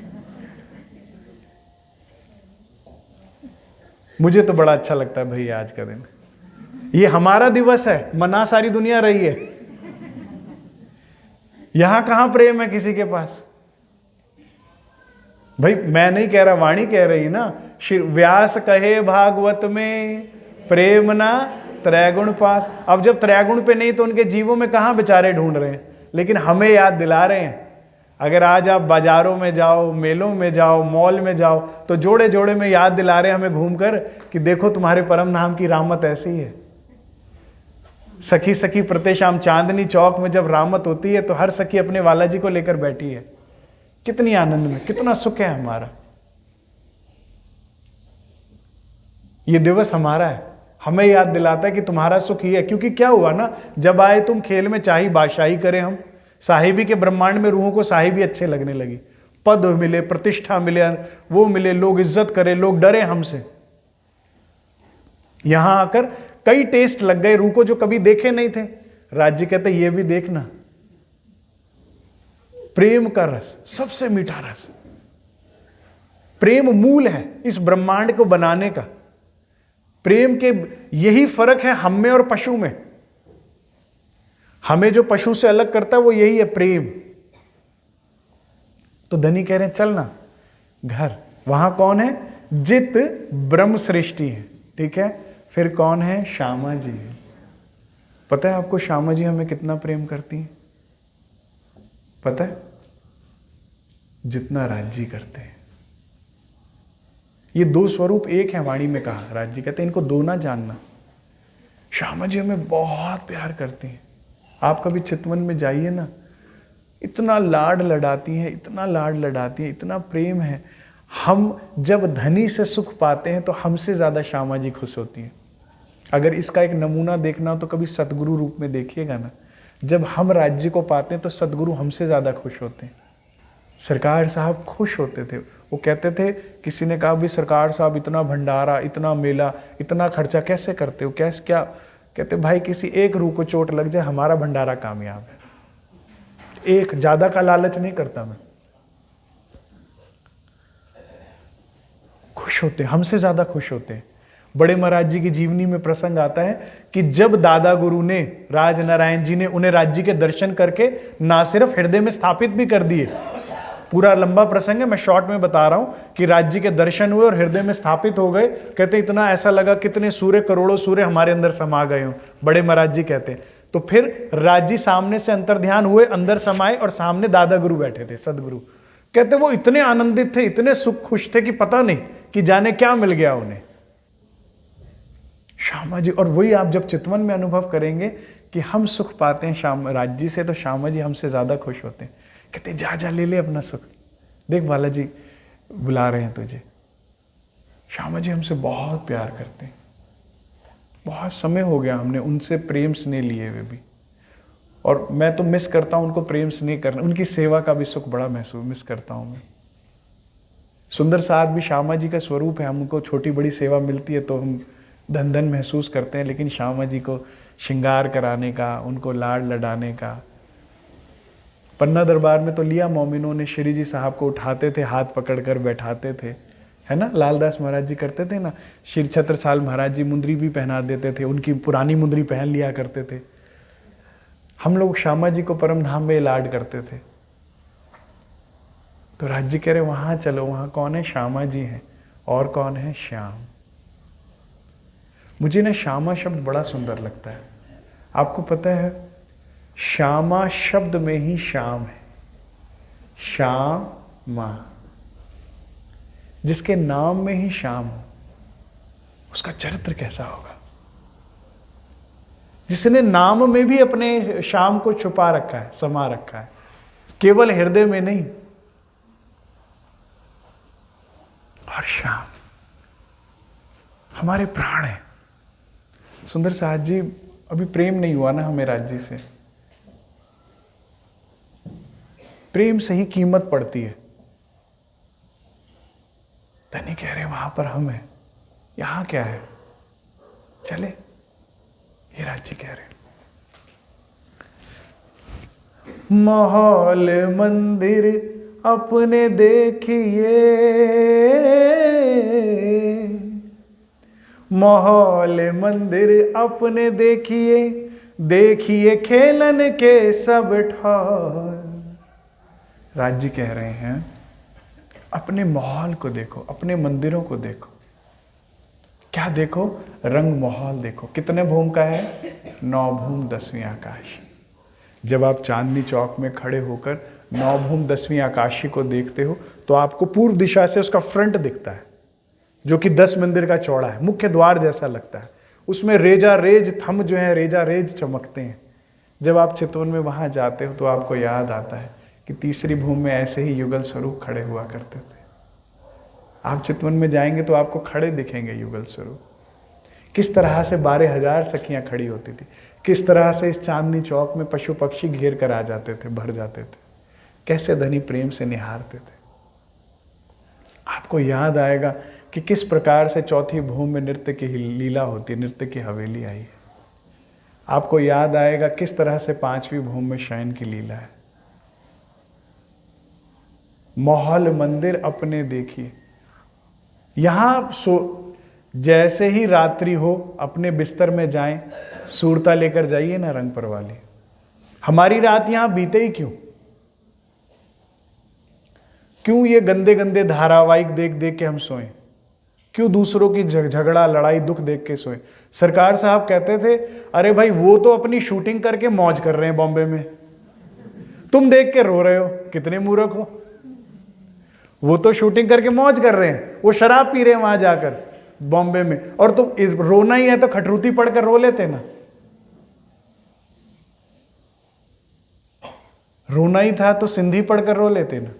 A: मुझे तो बड़ा अच्छा लगता है भाई आज का दिन। ये हमारा दिवस है, मना सारी दुनिया रही है। यहां कहां प्रेम है किसी के पास? भाई मैं नहीं कह रहा, वाणी कह रही ना। व्यास कहे भागवत में प्रेम ना त्रैगुण पास। अब जब त्रैगुण पे नहीं तो उनके जीवों में कहां बेचारे ढूंढ रहे हैं, लेकिन हमें याद दिला रहे हैं। अगर आज आप बाजारों में जाओ, मेलों में जाओ, मॉल में जाओ, तो जोड़े जोड़े में याद दिला रहे हैं हमें घूमकर कि देखो तुम्हारे परम धाम की रामत ऐसी है। सखी सखी प्रत्येक शाम चांदनी चौक में जब रामत होती है, तो हर सखी अपने वाला जी को लेकर बैठी है। कितनी आनंद में, कितना सुख है हमारा। ये दिवस हमारा है, हमें याद दिलाता है कि तुम्हारा सुख ही है। क्योंकि क्या हुआ ना, जब आए तुम खेल में, चाहे बादशाही करें हम, साहिबी के ब्रह्मांड में रूहों को साहिबी अच्छे लगने लगी, पद मिले, प्रतिष्ठा मिले, वो मिले, लोग इज्जत करें, लोग डरे हमसे। यहां आकर कई टेस्ट लग गए रूह को जो कभी देखे नहीं थे। राज्य कहते ये भी देखना, प्रेम का रस, सबसे मीठा रस। प्रेम मूल है इस ब्रह्मांड को बनाने का। प्रेम के यही फर्क है हम में और पशु में। हमें जो पशु से अलग करता है वो यही है, प्रेम। तो धनी कह रहे हैं चलना घर। वहां कौन है? जित ब्रह्म सृष्टि है, ठीक है। फिर कौन है? श्यामा जी है। पता है आपको श्यामा जी हमें कितना प्रेम करती हैं? पता है? जितना राज्य करते हैं। ये दो स्वरूप एक है, वाणी में कहा। राज्य कहते हैं इनको दो ना जानना। श्यामा जी हमें बहुत प्यार करती हैं। आप कभी चितवन में जाइए ना, इतना लाड लड़ाती हैं, इतना लाड लड़ाती हैं, इतना प्रेम है। हम जब धनी से सुख पाते हैं तो हमसे ज्यादा श्यामा जी खुश होती हैं। अगर इसका एक नमूना देखना हो तो कभी सतगुरु रूप में देखिएगा ना, जब हम राज्य को पाते हैं तो सतगुरु हमसे ज्यादा खुश होते हैं। सरकार साहब खुश होते थे। वो कहते थे, किसी ने कहा भी सरकार साहब इतना भंडारा, इतना मेला, इतना खर्चा कैसे करते हो, कैसे क्या? कहते भाई किसी एक रूह को चोट लग जाए, हमारा भंडारा कामयाब है। एक ज्यादा का लालच नहीं करता मैं। खुश होते, हमसे ज्यादा खुश होते हैं। बड़े महाराज जी की जीवनी में प्रसंग आता है कि जब दादा गुरु ने, राज नारायण जी ने उन्हें राज्य के दर्शन करके ना सिर्फ हृदय में स्थापित भी कर दिए, पूरा लंबा प्रसंग है, मैं शॉर्ट में बता रहा हूं कि राज्य के दर्शन हुए और हृदय में स्थापित हो गए। कहते इतना ऐसा लगा कितने सूर्य, करोड़ों सूर्य हमारे अंदर समा गए हो, बड़े महाराज जी कहते हैं। तो फिर राज्य सामने से अंतर्ध्यान हुए, अंदर समाए और सामने दादा गुरु बैठे थे, सदगुरु। कहते वो इतने आनंदित थे, इतने सुख खुश थे कि पता नहीं कि जाने क्या मिल गया उन्हें। श्यामा जी, और वही आप जब चितवन में अनुभव करेंगे कि हम सुख पाते हैं श्याम राज्य से, तो श्यामा जी हमसे ज्यादा खुश होते हैं। कहते जा जा ले ले अपना सुख, देख बालाजी बुला रहे हैं तुझे। श्यामा जी हमसे बहुत प्यार करते हैं। बहुत समय हो गया हमने उनसे प्रेम स्नेह लिए हुए भी, और मैं तो मिस करता हूं उनको प्रेम स्नेह करना, उनकी सेवा का भी सुख बड़ा महसूस मिस करता हूं मैं। सुंदर साथ भी श्यामा जी का स्वरूप है। हमको छोटी बड़ी सेवा मिलती है तो हम धन धन महसूस करते हैं, लेकिन श्यामा जी को श्रृंगार कराने का, उनको लाड लडाने का। पन्ना दरबार में तो लिया मोमिनों ने श्री जी साहब को उठाते थे, हाथ पकड़कर बैठाते थे, है ना। लालदास महाराज जी करते थे ना, श्री छत्रसाल महाराज जी मुंदरी भी पहना देते थे, उनकी पुरानी मुंदरी पहन लिया करते थे। हम लोग श्यामा जी को परम धाम में लाड करते थे। तो राज जी कह रहे वहां चलो, वहां कौन है? श्यामा जी हैं। और कौन है? श्याम। मुझे ना श्यामा शब्द बड़ा सुंदर लगता है। आपको पता है श्यामा शब्द में ही श्याम है। श्यामा, जिसके नाम में ही श्याम हो, उसका चरित्र कैसा होगा? जिसने नाम में भी अपने श्याम को छुपा रखा है, समा रखा है, केवल हृदय में नहीं। और श्याम हमारे प्राण है। सुंदर साहब जी, अभी प्रेम नहीं हुआ ना हमें राज्य से। प्रेम से ही कीमत पड़ती है। धनी कह रहे वहां पर हम हैं, यहां क्या है? चले, ये राज्य कह रहे। महल मंदिर अपने देखिए, महल मंदिर अपने देखिए, देखिए खेलन के सब ठौर। राज्य कह रहे हैं अपने महल को देखो, अपने मंदिरों को देखो। क्या देखो? रंग महल देखो। कितने भूम का है? 9 भूम 10वीं आकाश। जब आप चांदनी चौक में खड़े होकर 9 भूम 10वीं आकाशी को देखते हो तो आपको पूर्व दिशा से उसका फ्रंट दिखता है, जो कि 10 मंदिर का चौड़ा है, मुख्य द्वार जैसा लगता है। उसमें रेजा रेज थंब जो है, रेजा रेज चमकते हैं। जब आप चितवन में वहां जाते हो तो आपको याद आता है कि तीसरी भूमि में ऐसे ही युगल स्वरूप खड़े हुआ करते थे। आप चितवन में जाएंगे तो आपको खड़े दिखेंगे युगल स्वरूप। किस तरह से 12,000 सखियां खड़ी होती थी, किस तरह से इस चांदनी चौक में पशु पक्षी घेर कर आ जाते थे, भर जाते थे, कैसे धनी प्रेम से निहारते थे। आपको याद आएगा कि किस प्रकार से चौथी भूमि में नृत्य की लीला होती है, नृत्य की हवेली आई है। आपको याद आएगा किस तरह से पांचवी भूमि में शयन की लीला है। महल मंदिर अपने देखिए, यहां जैसे ही रात्रि हो अपने बिस्तर में जाएं, सूरता लेकर जाइए ना रंग परवाली। हमारी रात यहां बीते ही क्यों ये गंदे गंदे धारावाहिक देख देख के हम सोएं? क्यों दूसरों की झगड़ा लड़ाई दुख देख के सोएं? सरकार साहब कहते थे, अरे भाई वो तो अपनी शूटिंग करके मौज कर रहे हैं बॉम्बे में, तुम देख के रो रहे हो, कितने मूर्ख हो। वो तो शूटिंग करके मौज कर रहे हैं, वो शराब पी रहे हैं वहां जाकर बॉम्बे में, और तुम रोना ही है तो खटरूती पढ़कर रो लेते ना। रोना ही था तो सिंधी पढ़कर रो लेते ना,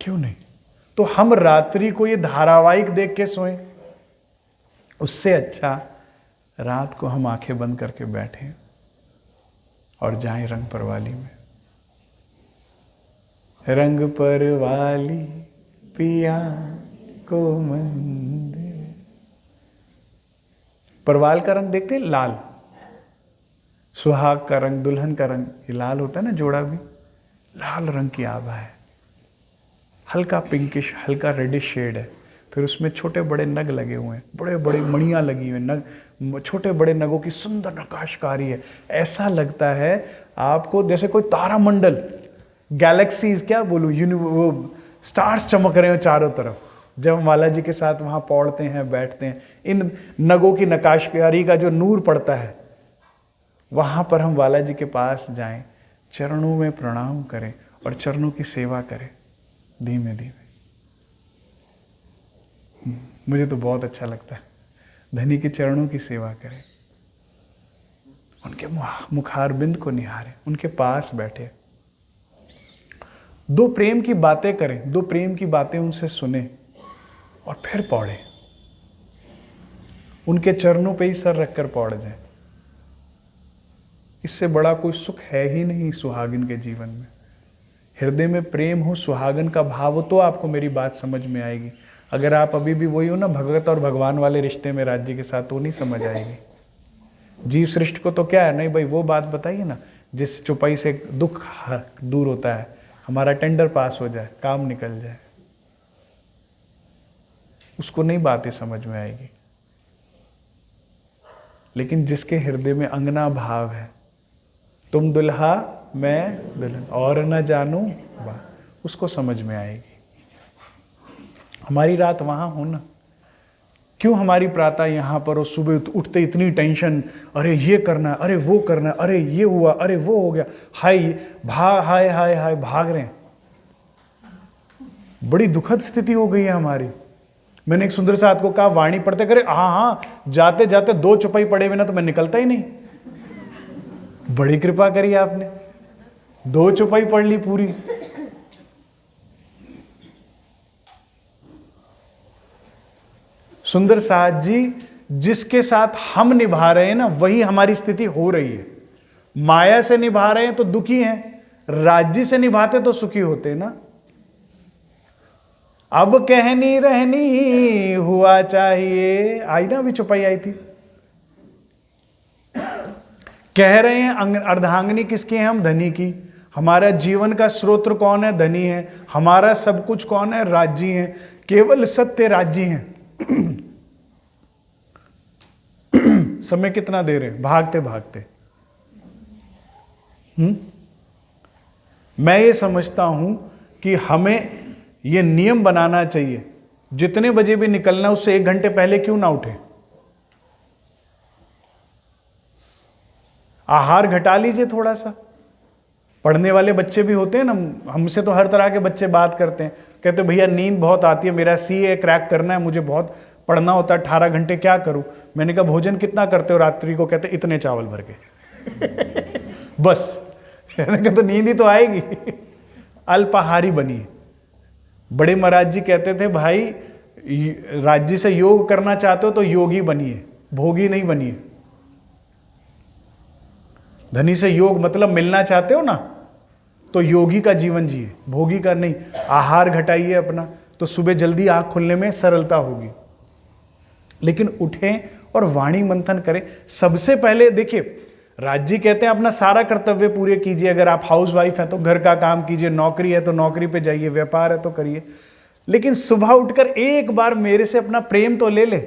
A: क्यों नहीं? तो हम रात्रि को ये धारावाहिक देख के सोएं, उससे अच्छा रात को हम आंखें बंद करके बैठे और जाएं रंग परवाली में। रंग परवाली पिया को मंदिर। परवाल का रंग देखते हैं, लाल। सुहाग का रंग, दुल्हन का रंग, ये लाल होता है ना, जोड़ा भी लाल रंग की आभा है, हल्का पिंकिश, हल्का रेडिश शेड है। फिर उसमें छोटे बड़े नग लगे हुए हैं, बड़े बड़े मणियां लगी हुई नग, छोटे बड़े नगों की सुंदर नक्काशकारी है। ऐसा लगता है आपको जैसे कोई तारामंडल, गैलेक्सीज, क्या बोलूं, वो स्टार्स चमक रहे हो चारों तरफ। जब हम बालाजी के साथ वहां पौड़ते हैं, बैठते हैं, इन नगों की नक्काशकारी का जो नूर पड़ता है, वहां पर हम बालाजी के पास जाएं, चरणों में प्रणाम करें और चरणों की सेवा करें धीमे धीमे। मुझे तो बहुत अच्छा लगता है, धनी के चरणों की सेवा करें, उनके मुखारबिंद को निहारें, उनके पास बैठे, दो प्रेम की बातें करें, दो प्रेम की बातें उनसे सुने और फिर पौड़े, उनके चरणों पे ही सर रखकर पौड़ जाए। इससे बड़ा कोई सुख है ही नहीं सुहागिन के जीवन में। हृदय में प्रेम हो, सुहागन का भाव हो, तो आपको मेरी बात समझ में आएगी। अगर आप अभी भी वही हो ना, भगत और भगवान वाले रिश्ते में राज्य के साथ, तो नहीं समझ आएगी। जीव सृष्टि को तो क्या है, नहीं भाई वो बात बताइए ना, जिस चुपाई से दुख दूर होता है, हमारा टेंडर पास हो जाए, काम निकल जाए, उसको नहीं बातें समझ में आएगी। लेकिन जिसके हृदय में अंगना भाव है, तुम दुल्हा मैं दुल्हन और न जानू वाह, उसको समझ में आएगी। हमारी रात वहां हो ना, क्यों हमारी प्रातः यहां पर हो, सुबह उठते इतनी टेंशन, अरे ये करना, अरे वो करना, अरे ये हुआ, अरे वो हो गया, हाय हाय हाय हाय भाग रहे हैं। बड़ी दुखद स्थिति हो गई है हमारी। मैंने एक सुंदर साथ को कहा, वाणी पढ़ते करे, हाँ जाते जाते 2 चौपाई पढ़े बिना तो मैं निकलता ही नहीं। बड़ी कृपा करी आपने, 2 चौपाई पढ़ ली पूरी। सुंदर साथ जी, जिसके साथ हम निभा रहे हैं ना, वही हमारी स्थिति हो रही है। माया से निभा रहे हैं तो दुखी हैं, राज्य से निभाते तो सुखी होते ना। अब कहनी रहनी हुआ चाहिए, आई ना, अभी चौपाई आई थी। कह रहे हैं अर्धांगिनी किसकी है, हम धनी की। हमारा जीवन का स्रोत कौन है, धनी है। हमारा सब कुछ कौन है, राज्य है, केवल सत्य राज्य है। समय कितना दे रहे, भागते भागते। मैं ये समझता हूं कि हमें ये नियम बनाना चाहिए, जितने बजे भी निकलना उससे 1 घंटे पहले क्यों ना उठे। आहार घटा लीजिए थोड़ा सा। पढ़ने वाले बच्चे भी होते हैं ना, हमसे तो हर तरह के बच्चे बात करते हैं, कहते भैया नींद बहुत आती है, मेरा सीए क्रैक करना है, मुझे बहुत पढ़ना होता है, 18 घंटे क्या करूं। मैंने कहा भोजन कितना करते हो रात्रि को, कहते इतने चावल भर के बस। मैंने कहा तो नींद ही तो आएगी। अल्पाहारी बनिए। बड़े महाराज जी कहते थे, भाई राज्य से योग करना चाहते हो तो योगी बनिए, भोगी नहीं बनिए। धनी से योग मतलब मिलना चाहते हो ना, तो योगी का जीवन जिए, भोगी का नहीं। आहार घटाइए अपना, तो सुबह जल्दी आंख खुलने में सरलता होगी। लेकिन उठें और वाणी मंथन करें। सबसे पहले देखिए, राज्य कहते हैं अपना सारा कर्तव्य पूरे कीजिए। अगर आप हाउस वाइफ हैं तो घर का काम कीजिए, नौकरी है तो नौकरी पे जाइए, व्यापार है तो करिए। लेकिन सुबह उठकर एक बार मेरे से अपना प्रेम तो ले ले,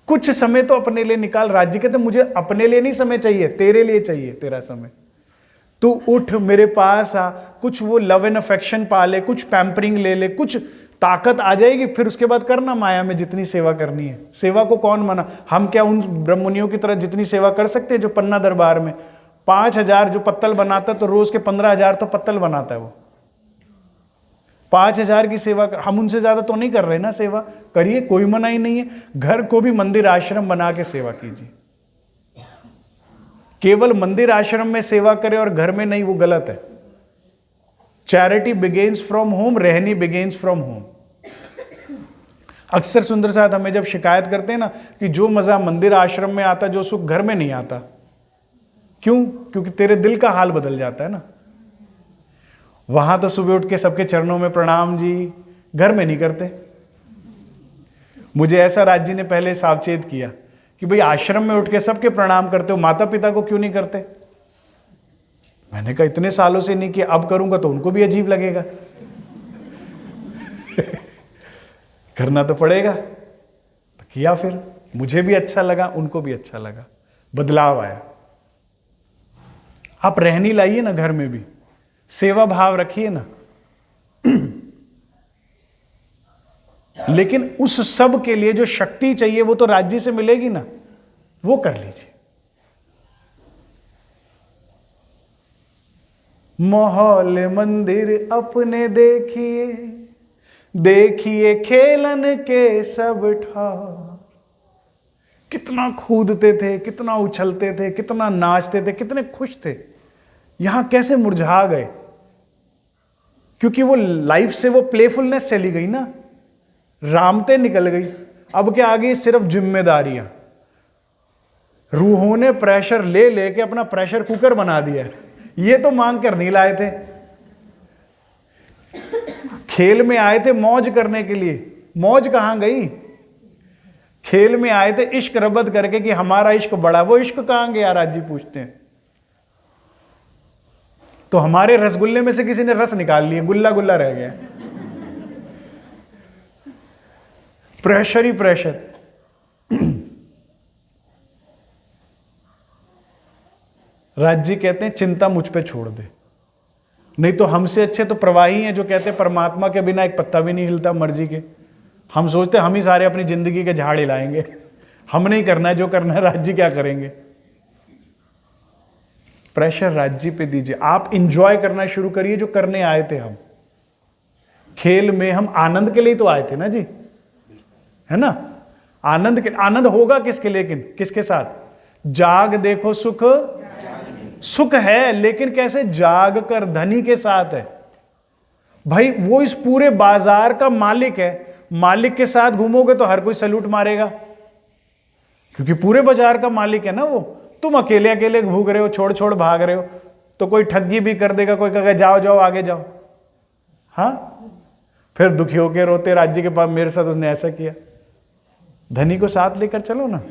A: कुछ समय तो अपने लिए निकाल। राज्य कहते मुझे अपने लिए नहीं समय चाहिए, तेरे लिए चाहिए तेरा समय। तू उठ मेरे पास आ, कुछ वो लव एंड अफेक्शन पा ले, कुछ पैम्परिंग ले ले, कुछ ताकत आ जाएगी। फिर उसके बाद करना माया में जितनी सेवा करनी है। सेवा को कौन मना? हम क्या उन ब्रह्ममुनियों की तरह जितनी सेवा कर सकते हैं जो पन्ना दरबार में 5,000 जो पत्तल बनाता है, तो रोज के 15,000 तो पत्तल बनाता है वो। 5,000 की सेवा हम उनसे ज्यादा तो नहीं कर रहे ना। सेवा करिए, कोई मना ही नहीं है। घर को भी मंदिर आश्रम बना के सेवा कीजिए। केवल मंदिर आश्रम में सेवा करें और घर में नहीं, वो गलत है। चैरिटी बिगेन्स फ्रॉम होम, रहनी बिगेन्स फ्रॉम होम। अक्सर सुंदर साथ हमें जब शिकायत करते हैं ना कि जो मजा मंदिर आश्रम में आता, जो सुख घर में नहीं आता। क्यों? क्योंकि तेरे दिल का हाल बदल जाता है ना। वहां तो सुबह उठ के सबके चरणों में प्रणाम जी, घर में नहीं करते। मुझे ऐसा राज्य ने पहले सावचेत किया कि भाई आश्रम में उठ के सबके प्रणाम करते हो, माता पिता को क्यों नहीं करते? मैंने कहा इतने सालों से नहीं किया, अब करूंगा तो उनको भी अजीब लगेगा। करना तो पड़ेगा। तो किया, फिर मुझे भी अच्छा लगा, उनको भी अच्छा लगा, बदलाव आया। आप रहनी लाइए ना घर में भी, सेवा भाव रखिए ना। लेकिन उस सब के लिए जो शक्ति चाहिए वो तो राज्य से मिलेगी ना, वो कर लीजिए। माहौल मंदिर अपने देखिए, देखिए खेलन के सब ठार। कितना कूदते थे, कितना उछलते थे, कितना नाचते थे, कितने खुश थे। यहां कैसे मुरझा गए? क्योंकि वो लाइफ से वो प्लेफुलनेस चली गई ना, रामते निकल गई। अब क्या आ गई? सिर्फ जिम्मेदारियां। रूहों ने प्रेशर ले लेके अपना प्रेशर कुकर बना दिया है। ये तो मांग कर नहीं लाए थे, खेल में आए थे मौज करने के लिए। मौज कहां गई? खेल में आए थे इश्क रबत करके कि हमारा इश्क बड़ा, वो इश्क कहां गया? राजी पूछते हैं। तो हमारे रसगुल्ले में से किसी ने रस निकाल लिए, गुल्ला गुल्ला रह गया। प्रेशर ही प्रेशर। राज्य कहते हैं चिंता मुझ पे छोड़ दे। नहीं तो हमसे अच्छे तो प्रवाही हैं जो कहते हैं परमात्मा के बिना एक पत्ता भी नहीं हिलता मर्जी के। हम सोचते हैं हम ही सारे अपनी जिंदगी के झाड़ हिलाएंगे। हम नहीं करना है, जो करना है राज्य क्या करेंगे। प्रेशर राज्य पे दीजिए। आप इंजॉय करना शुरू करिए जो करने आए थे। हम खेल में हम आनंद के लिए तो आए थे ना जी, है ना? आनंद होगा किसके? लेकिन किसके साथ? जाग देखो सुख, सुख है लेकिन कैसे? जाग कर धनी के साथ है। भाई वो इस पूरे बाजार का मालिक है। मालिक के साथ घूमोगे तो हर कोई सैल्यूट मारेगा, क्योंकि पूरे बाजार का मालिक है ना वो। तुम अकेले अकेले भूग रहे हो, छोड़ छोड़ भाग रहे हो, तो कोई ठगी भी कर देगा, कोई कहेगा जाओ जाओ आगे जाओ। हाँ, फिर दुखी होके रोते राज्य के पास, मेरे साथ उसने ऐसा किया। धनी को साथ लेकर चलो ना।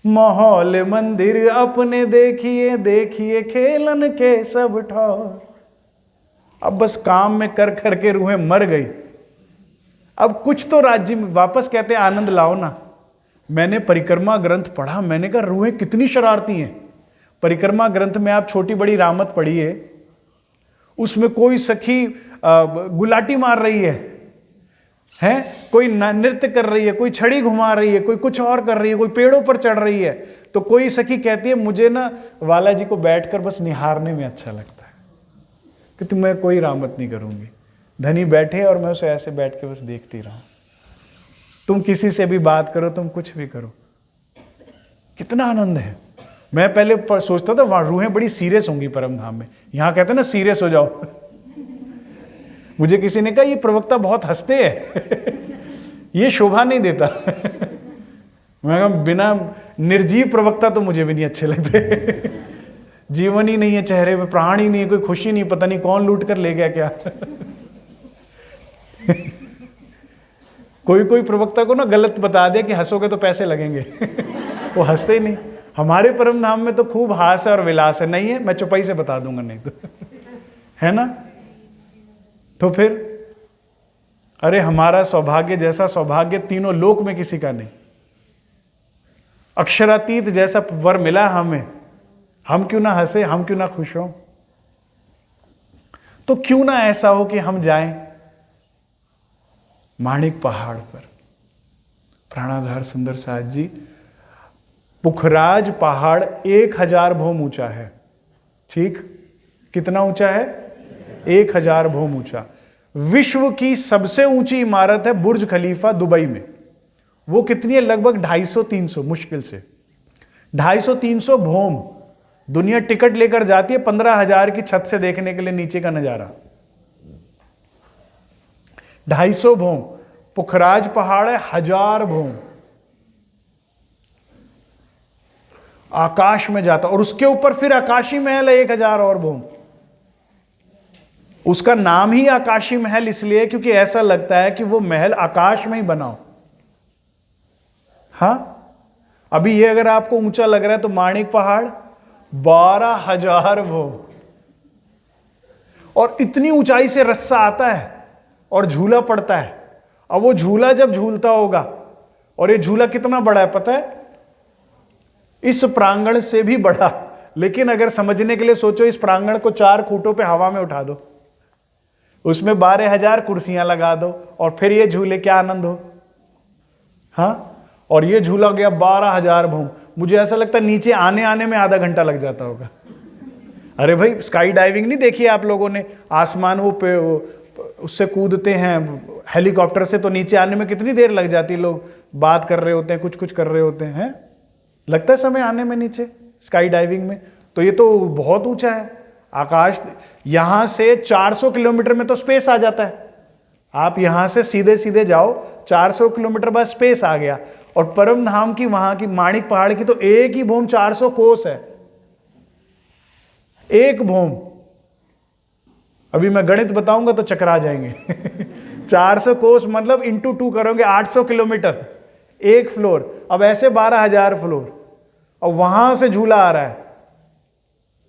A: माहौल मंदिर अपने देखिए, देखिए खेलन के सब ठौर। अब बस काम में कर करके रूहें मर गई। अब कुछ तो राज्य में वापस कहते हैं आनंद लाओ ना। मैंने परिक्रमा ग्रंथ पढ़ा, मैंने कहा रूहें कितनी शरारती हैं। परिक्रमा ग्रंथ में आप छोटी बड़ी रामत पढ़िए, उसमें कोई सखी गुलाटी मार रही है, कोई नृत्य कर रही है, कोई छड़ी घुमा रही है, कोई कुछ और कर रही है, कोई पेड़ों पर चढ़ रही है। तो कोई सखी कहती है मुझे ना वाला जी को बैठकर बस निहारने में अच्छा लगता है, कि तुम मैं कोई रामत नहीं करूंगी। धनी बैठे और मैं उसे ऐसे बैठ के बस देखती रहूं। तुम किसी से भी बात करो, तुम कुछ भी करो, कितना आनंद है। मैं पहले सोचता था वहां रूहें बड़ी सीरियस होंगी परम धाम में। यहां कहते हैं ना सीरियस हो जाओ। मुझे किसी ने कहा ये प्रवक्ता बहुत हंसते हैं ये शोभा नहीं देता मैं कहा बिना निर्जीव प्रवक्ता तो मुझे भी नहीं अच्छे लगते जीवन ही नहीं है चेहरे पे, प्राण ही नहीं है, कोई खुशी नहीं, पता नहीं कौन लूट कर ले गया क्या कोई कोई प्रवक्ता को ना गलत बता दे कि हंसोगे तो पैसे लगेंगे वो हंसते ही नहीं। हमारे परम धाम में तो खूब हास है और विलास है। नहीं है, मैं चुपाई से बता दूंगा नहीं तो है ना। तो फिर अरे हमारा सौभाग्य जैसा सौभाग्य तीनों लोक में किसी का नहीं। अक्षरातीत जैसा वर मिला हमें, हम क्यों ना हंसे, हम क्यों ना खुश हो। तो क्यों ना ऐसा हो कि हम जाएं माणिक पहाड़ पर। प्राणाधार सुंदर साथ जी, पुखराज पहाड़ 1000 भौम ऊंचा है। ठीक, कितना ऊंचा है? 1000 भौम ऊंचा। विश्व की सबसे ऊंची इमारत है बुर्ज खलीफा दुबई में। वो कितनी है? लगभग 250-300, मुश्किल से 250-300 भौम। दुनिया टिकट लेकर जाती है 15,000 की छत से देखने के लिए नीचे का नजारा। 250 भौम। पुखराज पहाड़ है 1000 भौम, आकाश में जाता। और उसके ऊपर फिर आकाशी महल है 1000 और भौम। उसका नाम ही आकाशी महल इसलिए क्योंकि ऐसा लगता है कि वो महल आकाश में ही बना हो। हाँ, अभी ये अगर आपको ऊंचा लग रहा है तो माणिक पहाड़ 12,000 भौम। और इतनी ऊंचाई से रस्सा आता है और झूला पड़ता है। अब वो झूला जब झूलता होगा, और ये झूला कितना बड़ा है पता है? इस प्रांगण से भी बड़ा। लेकिन अगर समझने के लिए सोचो, इस प्रांगण को 4 खूंटों पे हवा में उठा दो, उसमें 12,000 कुर्सियां लगा दो और फिर ये झूले, क्या आनंद हो। हाँ, और ये झूला गया 12,000 भौम। मुझे ऐसा लगता है नीचे आने आने में आधा घंटा लग जाता होगा। अरे भाई, स्काई डाइविंग नहीं देखी आप लोगों ने? आसमान वो उससे कूदते हैं हेलीकॉप्टर से, तो नीचे आने में कितनी देर लग जाती है। लोग बात कर रहे होते हैं, कुछ कुछ कर रहे होते हैं, लगता है समय आने में नीचे स्काई डाइविंग में। तो ये तो बहुत ऊंचा है आकाश। यहां से 400 किलोमीटर में तो स्पेस आ जाता है। आप यहां से सीधे सीधे जाओ, 400 किलोमीटर बाद स्पेस आ गया। और परम धाम की, वहां की माणिक पहाड़ की तो एक ही भौम 400 कोस है। एक भौम। अभी मैं गणित बताऊंगा तो चकरा जाएंगे 400 कोस मतलब इंटू 2 करोगे 800 किलोमीटर एक फ्लोर। अब ऐसे 12,000 फ्लोर, और वहां से झूला आ रहा है।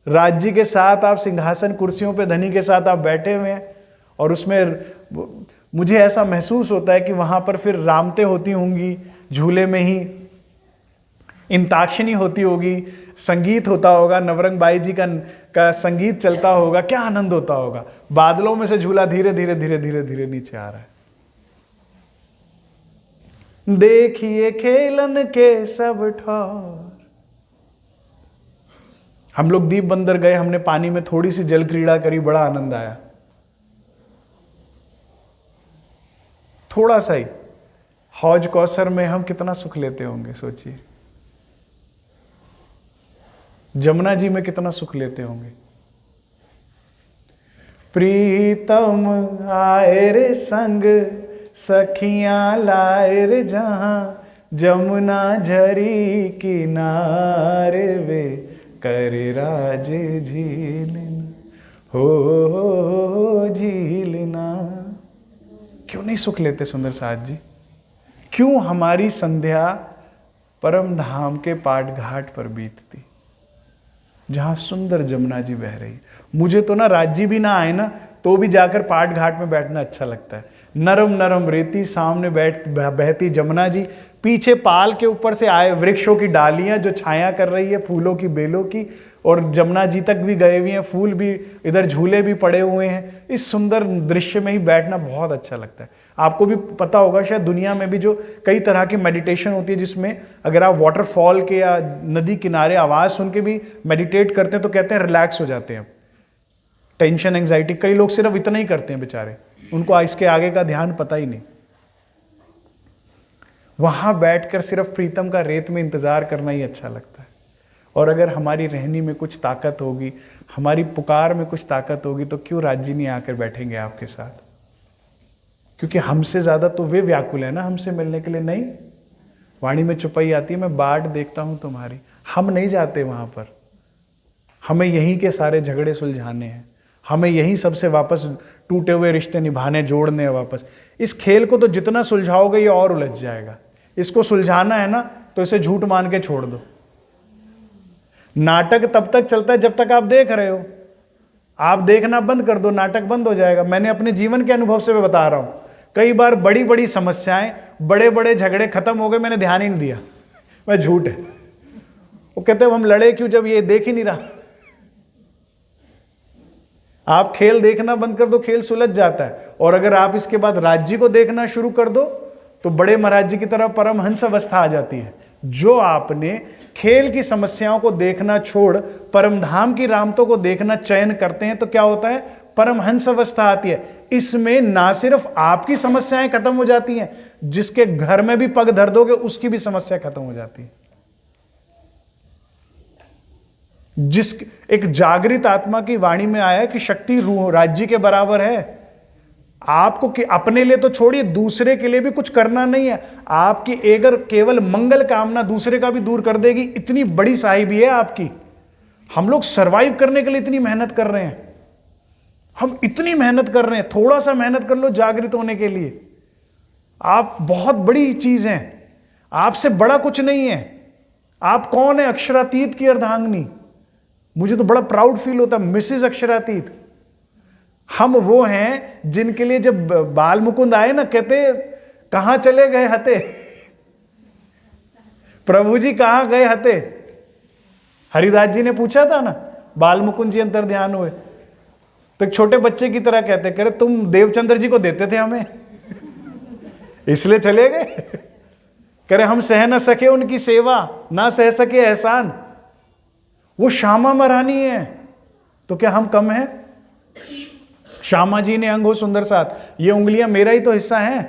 A: राज्य के साथ आप सिंहासन कुर्सियों पे धनी के साथ आप बैठे हुए हैं, और उसमें मुझे ऐसा महसूस होता है कि वहां पर फिर रामते होती होंगी झूले में ही, इंताक्षरी होती होगी, संगीत होता होगा, नवरंग बाई जी का संगीत चलता होगा। क्या आनंद होता होगा। बादलों में से झूला धीरे धीरे धीरे धीरे धीरे नीचे आ रहा है। देखिए खेलन के सब ठौर। हम लोग दीप बंदर गए, हमने पानी में थोड़ी सी जल क्रीड़ा करी, बड़ा आनंद आया। थोड़ा सा ही। हौज कौसर में हम कितना सुख लेते होंगे, सोचिए। जमुना जी में कितना सुख लेते होंगे। प्रीतम आए रे संग सखियां लाए रे जहां, जमुना झरी किनारे वे करे राज झीलना हो झीलना। क्यों नहीं सुख लेते सुंदर साथ जी? क्यों हमारी संध्या परम धाम के पाट घाट पर बीतती, जहां सुंदर जमुना जी बह रही। मुझे तो ना राज्य भी ना आए ना तो भी जाकर पाट घाट में बैठना अच्छा लगता है। नरम नरम रेती, सामने बहती जमुना जी, पीछे पाल के ऊपर से आए वृक्षों की डालियां जो छाया कर रही है, फूलों की बेलों की, और जमुना जी तक भी गए हुए हैं, फूल भी, इधर झूले भी पड़े हुए हैं। इस सुंदर दृश्य में ही बैठना बहुत अच्छा लगता है। आपको भी पता होगा शायद दुनिया में भी जो कई तरह की मेडिटेशन होती है, जिसमें अगर आप वाटरफॉल के या नदी किनारे आवाज सुन के भी मेडिटेट करते हैं तो कहते हैं रिलैक्स हो जाते हैं, टेंशन एंजाइटी। कई लोग सिर्फ इतना ही करते हैं बेचारे, उनको इसके आगे का ध्यान पता ही नहीं। वहां बैठकर सिर्फ प्रीतम का रेत में इंतजार करना ही अच्छा लगता है। और अगर हमारी रहनी में कुछ ताकत होगी, हमारी पुकार में कुछ ताकत होगी, तो क्यों राज्य नहीं आकर बैठेंगे आपके साथ। क्योंकि हमसे ज्यादा तो वे व्याकुल है ना हमसे मिलने के लिए। नहीं, वाणी में चुपाई आती है, मैं बाट देखता हूं तुम्हारी। हम नहीं जाते वहां पर, हमें यहीं के सारे झगड़े सुलझाने हैं, हमें यहीं सबसे वापस टूटे हुए रिश्ते निभाने, जोड़ने हैं वापस। इस खेल को तो जितना सुलझाओगे ये और उलझ जाएगा। इसको सुलझाना है ना तो इसे झूठ मान के छोड़ दो। नाटक तब तक चलता है जब तक आप देख रहे हो। आप देखना बंद कर दो, नाटक बंद हो जाएगा। मैंने अपने जीवन के अनुभव से मैं बता रहा हूं, कई बार बड़ी बड़ी समस्याएं, बड़े बड़े झगड़े खत्म हो गए, मैंने ध्यान ही नहीं दिया, वह झूठ है। वो कहते हैं हम लड़े क्यों जब ये देख ही नहीं रहा। आप खेल देखना बंद कर दो, खेल सुलझ जाता है। और अगर आप इसके बाद राज्य को देखना शुरू कर दो तो बड़े महाराज जी की तरह परमहंस अवस्था आ जाती है। जो आपने खेल की समस्याओं को देखना छोड़ परमधाम की रामतों को देखना चयन करते हैं तो क्या होता है, परमहंस अवस्था आती है। इसमें ना सिर्फ आपकी समस्याएं खत्म हो जाती हैं, जिसके घर में भी पग धर दोगे उसकी भी समस्या खत्म हो जाती है। जिस एक जागृत आत्मा की वाणी में आया कि शक्ति रूह राज्य के बराबर है। आपको कि अपने लिए तो छोड़िए, दूसरे के लिए भी कुछ करना नहीं है। आपकी अगर केवल मंगल कामना दूसरे का भी दूर कर देगी, इतनी बड़ी साहिबी है आपकी। हम लोग सरवाइव करने के लिए इतनी मेहनत कर रहे हैं, हम इतनी मेहनत कर रहे हैं। थोड़ा सा मेहनत कर लो जागृत होने के लिए, आप बहुत बड़ी चीज हैं। आपसे बड़ा कुछ नहीं है। आप कौन है? अक्षरातीत की अर्धांगिनी। मुझे तो बड़ा प्राउड फील होता है, मिसेस अक्षरातीत। हम वो हैं जिनके लिए जब बाल मुकुंद आए ना, कहते कहां चले गए हते, प्रभु जी कहां गए हते। हरिदास जी ने पूछा था ना, बाल मुकुंद जी अंतर ध्यान हुए तो एक छोटे बच्चे की तरह कहते, कह रहे तुम देवचंद्र जी को देते थे हमें इसलिए चले गए। कह रहे हम सह न सके उनकी सेवा, ना सह सके एहसान। वो श्यामा महारानी है तो क्या हम कम हैं? श्यामा जी ने अंग हो सुंदर साथ, ये उंगलियां मेरा ही तो हिस्सा हैं,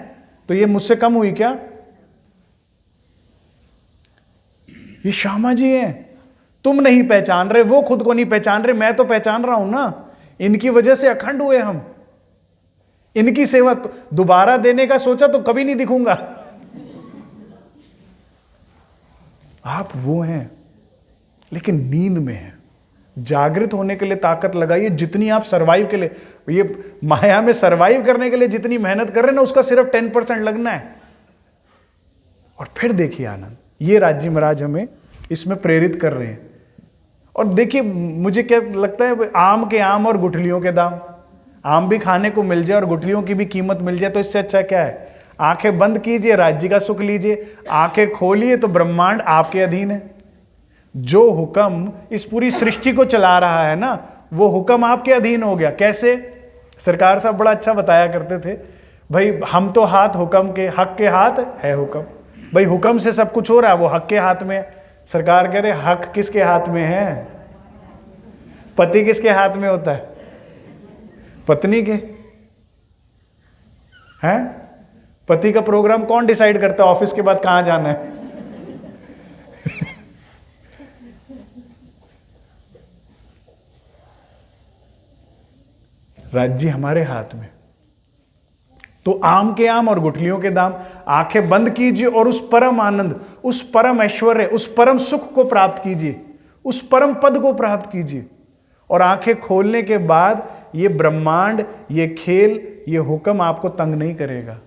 A: तो ये मुझसे कम हुई क्या? ये श्यामा जी हैं। तुम नहीं पहचान रहे, वो खुद को नहीं पहचान रहे, मैं तो पहचान रहा हूं ना। इनकी वजह से अखंड हुए हम। इनकी सेवा तो दोबारा देने का सोचा तो कभी नहीं दिखूंगा। आप वो हैं लेकिन नींद में हैं। जागृत होने के लिए ताकत लगाइए जितनी आप सरवाइव के लिए, ये माया में सरवाइव करने के लिए जितनी मेहनत कर रहे हैं ना, उसका सिर्फ 10% लगना है। और फिर देखिए आनंद, ये राज्य महाराज हमें इसमें प्रेरित कर रहे हैं। और देखिए मुझे क्या लगता है, आम के आम और गुठलियों के दाम। आम भी खाने को मिल जाए और गुठलियों की भी कीमत मिल जाए तो इससे अच्छा क्या है? आंखें बंद कीजिए, राज्य का सुख लीजिए। आंखें खोलिए तो ब्रह्मांड आपके अधीन है। जो हुक्म इस पूरी सृष्टि को चला रहा है ना, वो हुक्म आपके अधीन हो गया। कैसे? सरकार साहब बड़ा अच्छा बताया करते थे, भाई हम तो हाथ हुक्म के, हक के हाथ है हुक्म। भाई हुक्म से सब कुछ हो रहा है, वो हक के हाथ में है। सरकार कह रहे हक किसके हाथ में है? पति किसके हाथ में होता है? पत्नी के। हैं? पति का प्रोग्राम कौन डिसाइड करता है ऑफिस के बाद कहां जाना है? राज्य हमारे हाथ में। तो आम के आम और गुठलियों के दाम। आंखें बंद कीजिए और उस परम आनंद, उस परम ऐश्वर्य, उस परम सुख को प्राप्त कीजिए, उस परम पद को प्राप्त कीजिए। और आंखें खोलने के बाद ये ब्रह्मांड, ये खेल, ये हुक्म आपको तंग नहीं करेगा।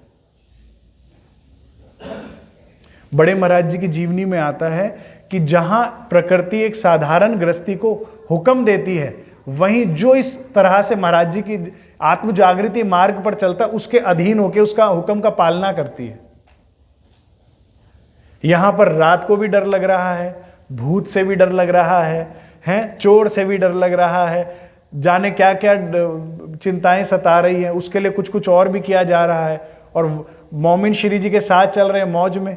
A: बड़े महाराज जी की जीवनी में आता है कि जहां प्रकृति एक साधारण गृहस्थी को हुक्म देती है, वहीं जो इस तरह से महाराज जी की आत्म जागृति मार्ग पर चलता है, उसके अधीन होकर उसका हुक्म का पालना करती है। यहां पर रात को भी डर लग रहा है, भूत से भी डर लग रहा है, चोर से भी डर लग रहा है, जाने क्या क्या चिंताएं सता रही हैं, उसके लिए कुछ कुछ और भी किया जा रहा है। और मोमिन श्री जी के साथ चल रहे हैं मौज में।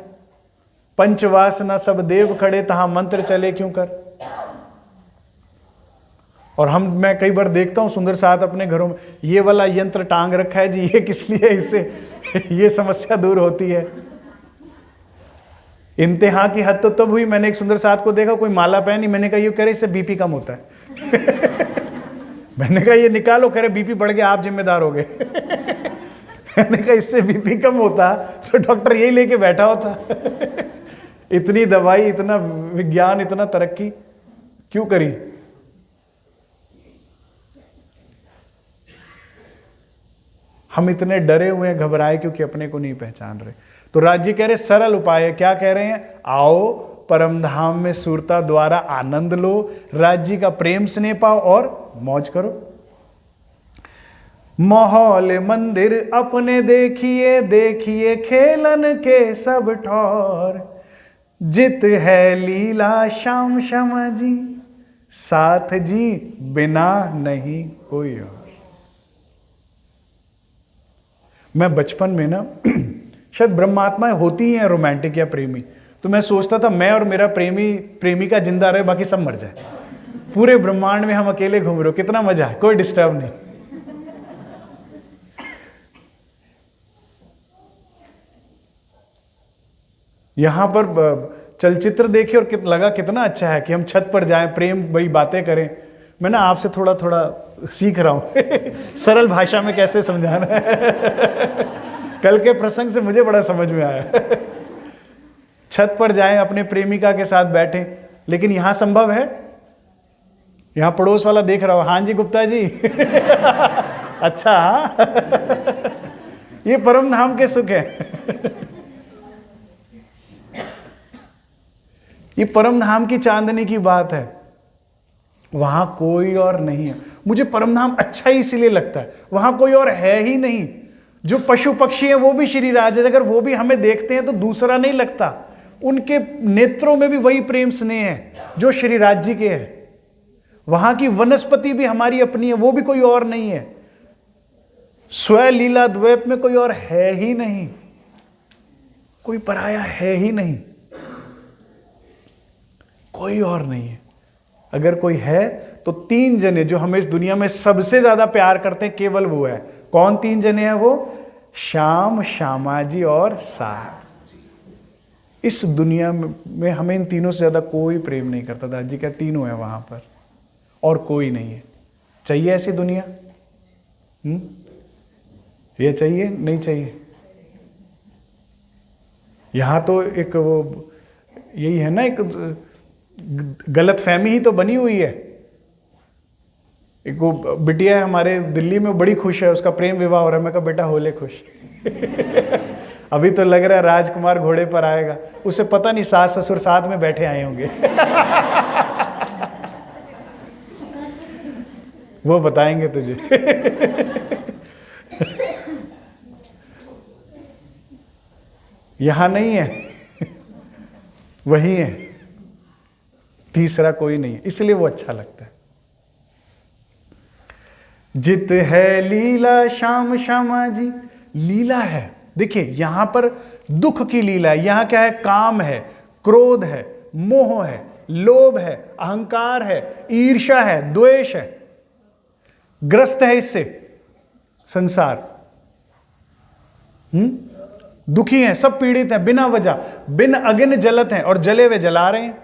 A: पंचवासना सब देव खड़े, तहां मंत्र चले क्यों कर। और मैं कई बार देखता हूं सुंदर साथ अपने घरों में ये वाला यंत्र टांग रखा है जी, ये किस लिए? इससे ये समस्या दूर होती है। इंतहा की हद तो तब हुई, मैंने एक सुंदर साथ को देखा, कोई माला पहनी, मैंने कहा ये करे इससे बीपी कम होता है। मैंने कहा ये निकालो, करे बीपी बढ़ गया, आप जिम्मेदार हो गए। मैंने कहा इससे बीपी कम होता तो डॉक्टर यही लेके बैठा होता। इतनी दवाई, इतना विज्ञान, इतना तरक्की क्यों करी? हम इतने डरे हुए हैं, घबराए, क्योंकि अपने को नहीं पहचान रहे। तो राज जी कह रहे सरल उपाय है। क्या कह रहे हैं? आओ परम धाम में सूरता द्वारा आनंद लो, राज जी का प्रेम स्नेह पाओ और मौज करो। माहौल मंदिर अपने देखिए, देखिए खेलन के सब ठौर, जित है लीला श्याम श्यामा जी, साथ जी बिना नहीं कोई और। मैं बचपन में ना शायद ब्रह्मात्माएं होती हैं रोमांटिक या प्रेमी, तो मैं सोचता था मैं और मेरा प्रेमिका जिंदा रहे, बाकी सब मर जाए। पूरे ब्रह्मांड में हम अकेले घूम रहे हो, कितना मजा है, कोई डिस्टर्ब नहीं। यहां पर चलचित्र देखे और लगा कितना अच्छा है कि हम छत पर जाएं, प्रेम वही बातें करें। मैं ना आपसे थोड़ा थोड़ा सीख रहा हूं सरल भाषा में कैसे समझाना है। कल के प्रसंग से मुझे बड़ा समझ में आया। छत पर जाएं, अपने प्रेमिका के साथ बैठें, लेकिन यहां संभव है? यहां पड़ोस वाला देख रहा हो, हाँ जी गुप्ता जी। अच्छा, हाँ। ये परम धाम के सुख है। ये परम धाम की चांदनी की बात है, वहां कोई और नहीं है। मुझे परम धाम अच्छा ही इसलिए लगता है, वहां कोई और है ही नहीं। जो पशु पक्षी है वो भी श्री राज है, अगर वो भी हमें देखते हैं तो दूसरा नहीं लगता। उनके नेत्रों में भी वही प्रेम स्नेह है जो श्री राज जी के है। वहां की वनस्पति भी हमारी अपनी है, वो भी कोई और नहीं है। स्वयं लीला द्वैत में कोई और है ही नहीं, कोई पराया है ही नहीं, कोई और नहीं है। अगर कोई है तो 3 जने जो हमें इस दुनिया में सबसे ज्यादा प्यार करते हैं, केवल वो है। कौन 3 जने हैं वो? श्याम, श्यामा जी और सार। इस दुनिया में हमें इन तीनों से ज्यादा कोई प्रेम नहीं करता। दादी जी का तीनों है वहां पर, और कोई नहीं है। चाहिए ऐसी दुनिया? ये चाहिए? नहीं चाहिए। यहां तो एक वो यही है ना, एक गलत फहमी ही तो बनी हुई है। एक वो बिटिया है हमारे दिल्ली में, बड़ी खुश है, उसका प्रेम विवाह हो रहा है। मैं कहा बेटा होले खुश। अभी तो लग रहा है राजकुमार घोड़े पर आएगा। उसे पता नहीं सास ससुर साथ में बैठे आए होंगे। वो बताएंगे तुझे। यहां नहीं है, वही है। तीसरा कोई नहीं है, इसलिए वो अच्छा लगता है। जित है लीला श्याम श्यामा जी, लीला है। देखिए यहां पर दुख की लीला है। यहां क्या है? काम है, क्रोध है, मोह है, लोभ है, अहंकार है, ईर्ष्या है, द्वेष है। ग्रस्त है इससे संसार। दुखी है, सब पीड़ित है, बिना वजह, बिन अगिन जलत हैं, और जले वे जला रहे हैं।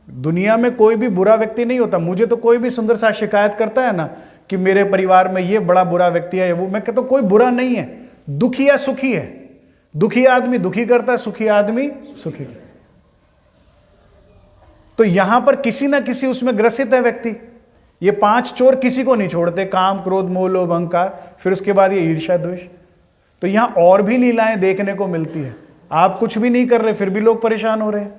A: दुनिया में कोई भी बुरा व्यक्ति नहीं होता। मुझे तो कोई भी सुंदर सा शिकायत करता है ना कि मेरे परिवार में ये बड़ा बुरा व्यक्ति है, वो, मैं कहता हूं कोई बुरा नहीं है। दुखी या सुखी है। दुखी आदमी दुखी करता है, सुखी आदमी सुखी। तो यहां पर किसी ना किसी उसमें ग्रसित है व्यक्ति। ये 5 चोर किसी को नहीं छोड़ते, काम, क्रोध, मोह, लोभ, अहंकार, फिर उसके बाद ये ईर्ष्या, द्वेष। तो यहां और भी लीलाएं देखने को मिलती है। आप कुछ भी नहीं कर रहे, फिर भी लोग परेशान हो रहे हैं,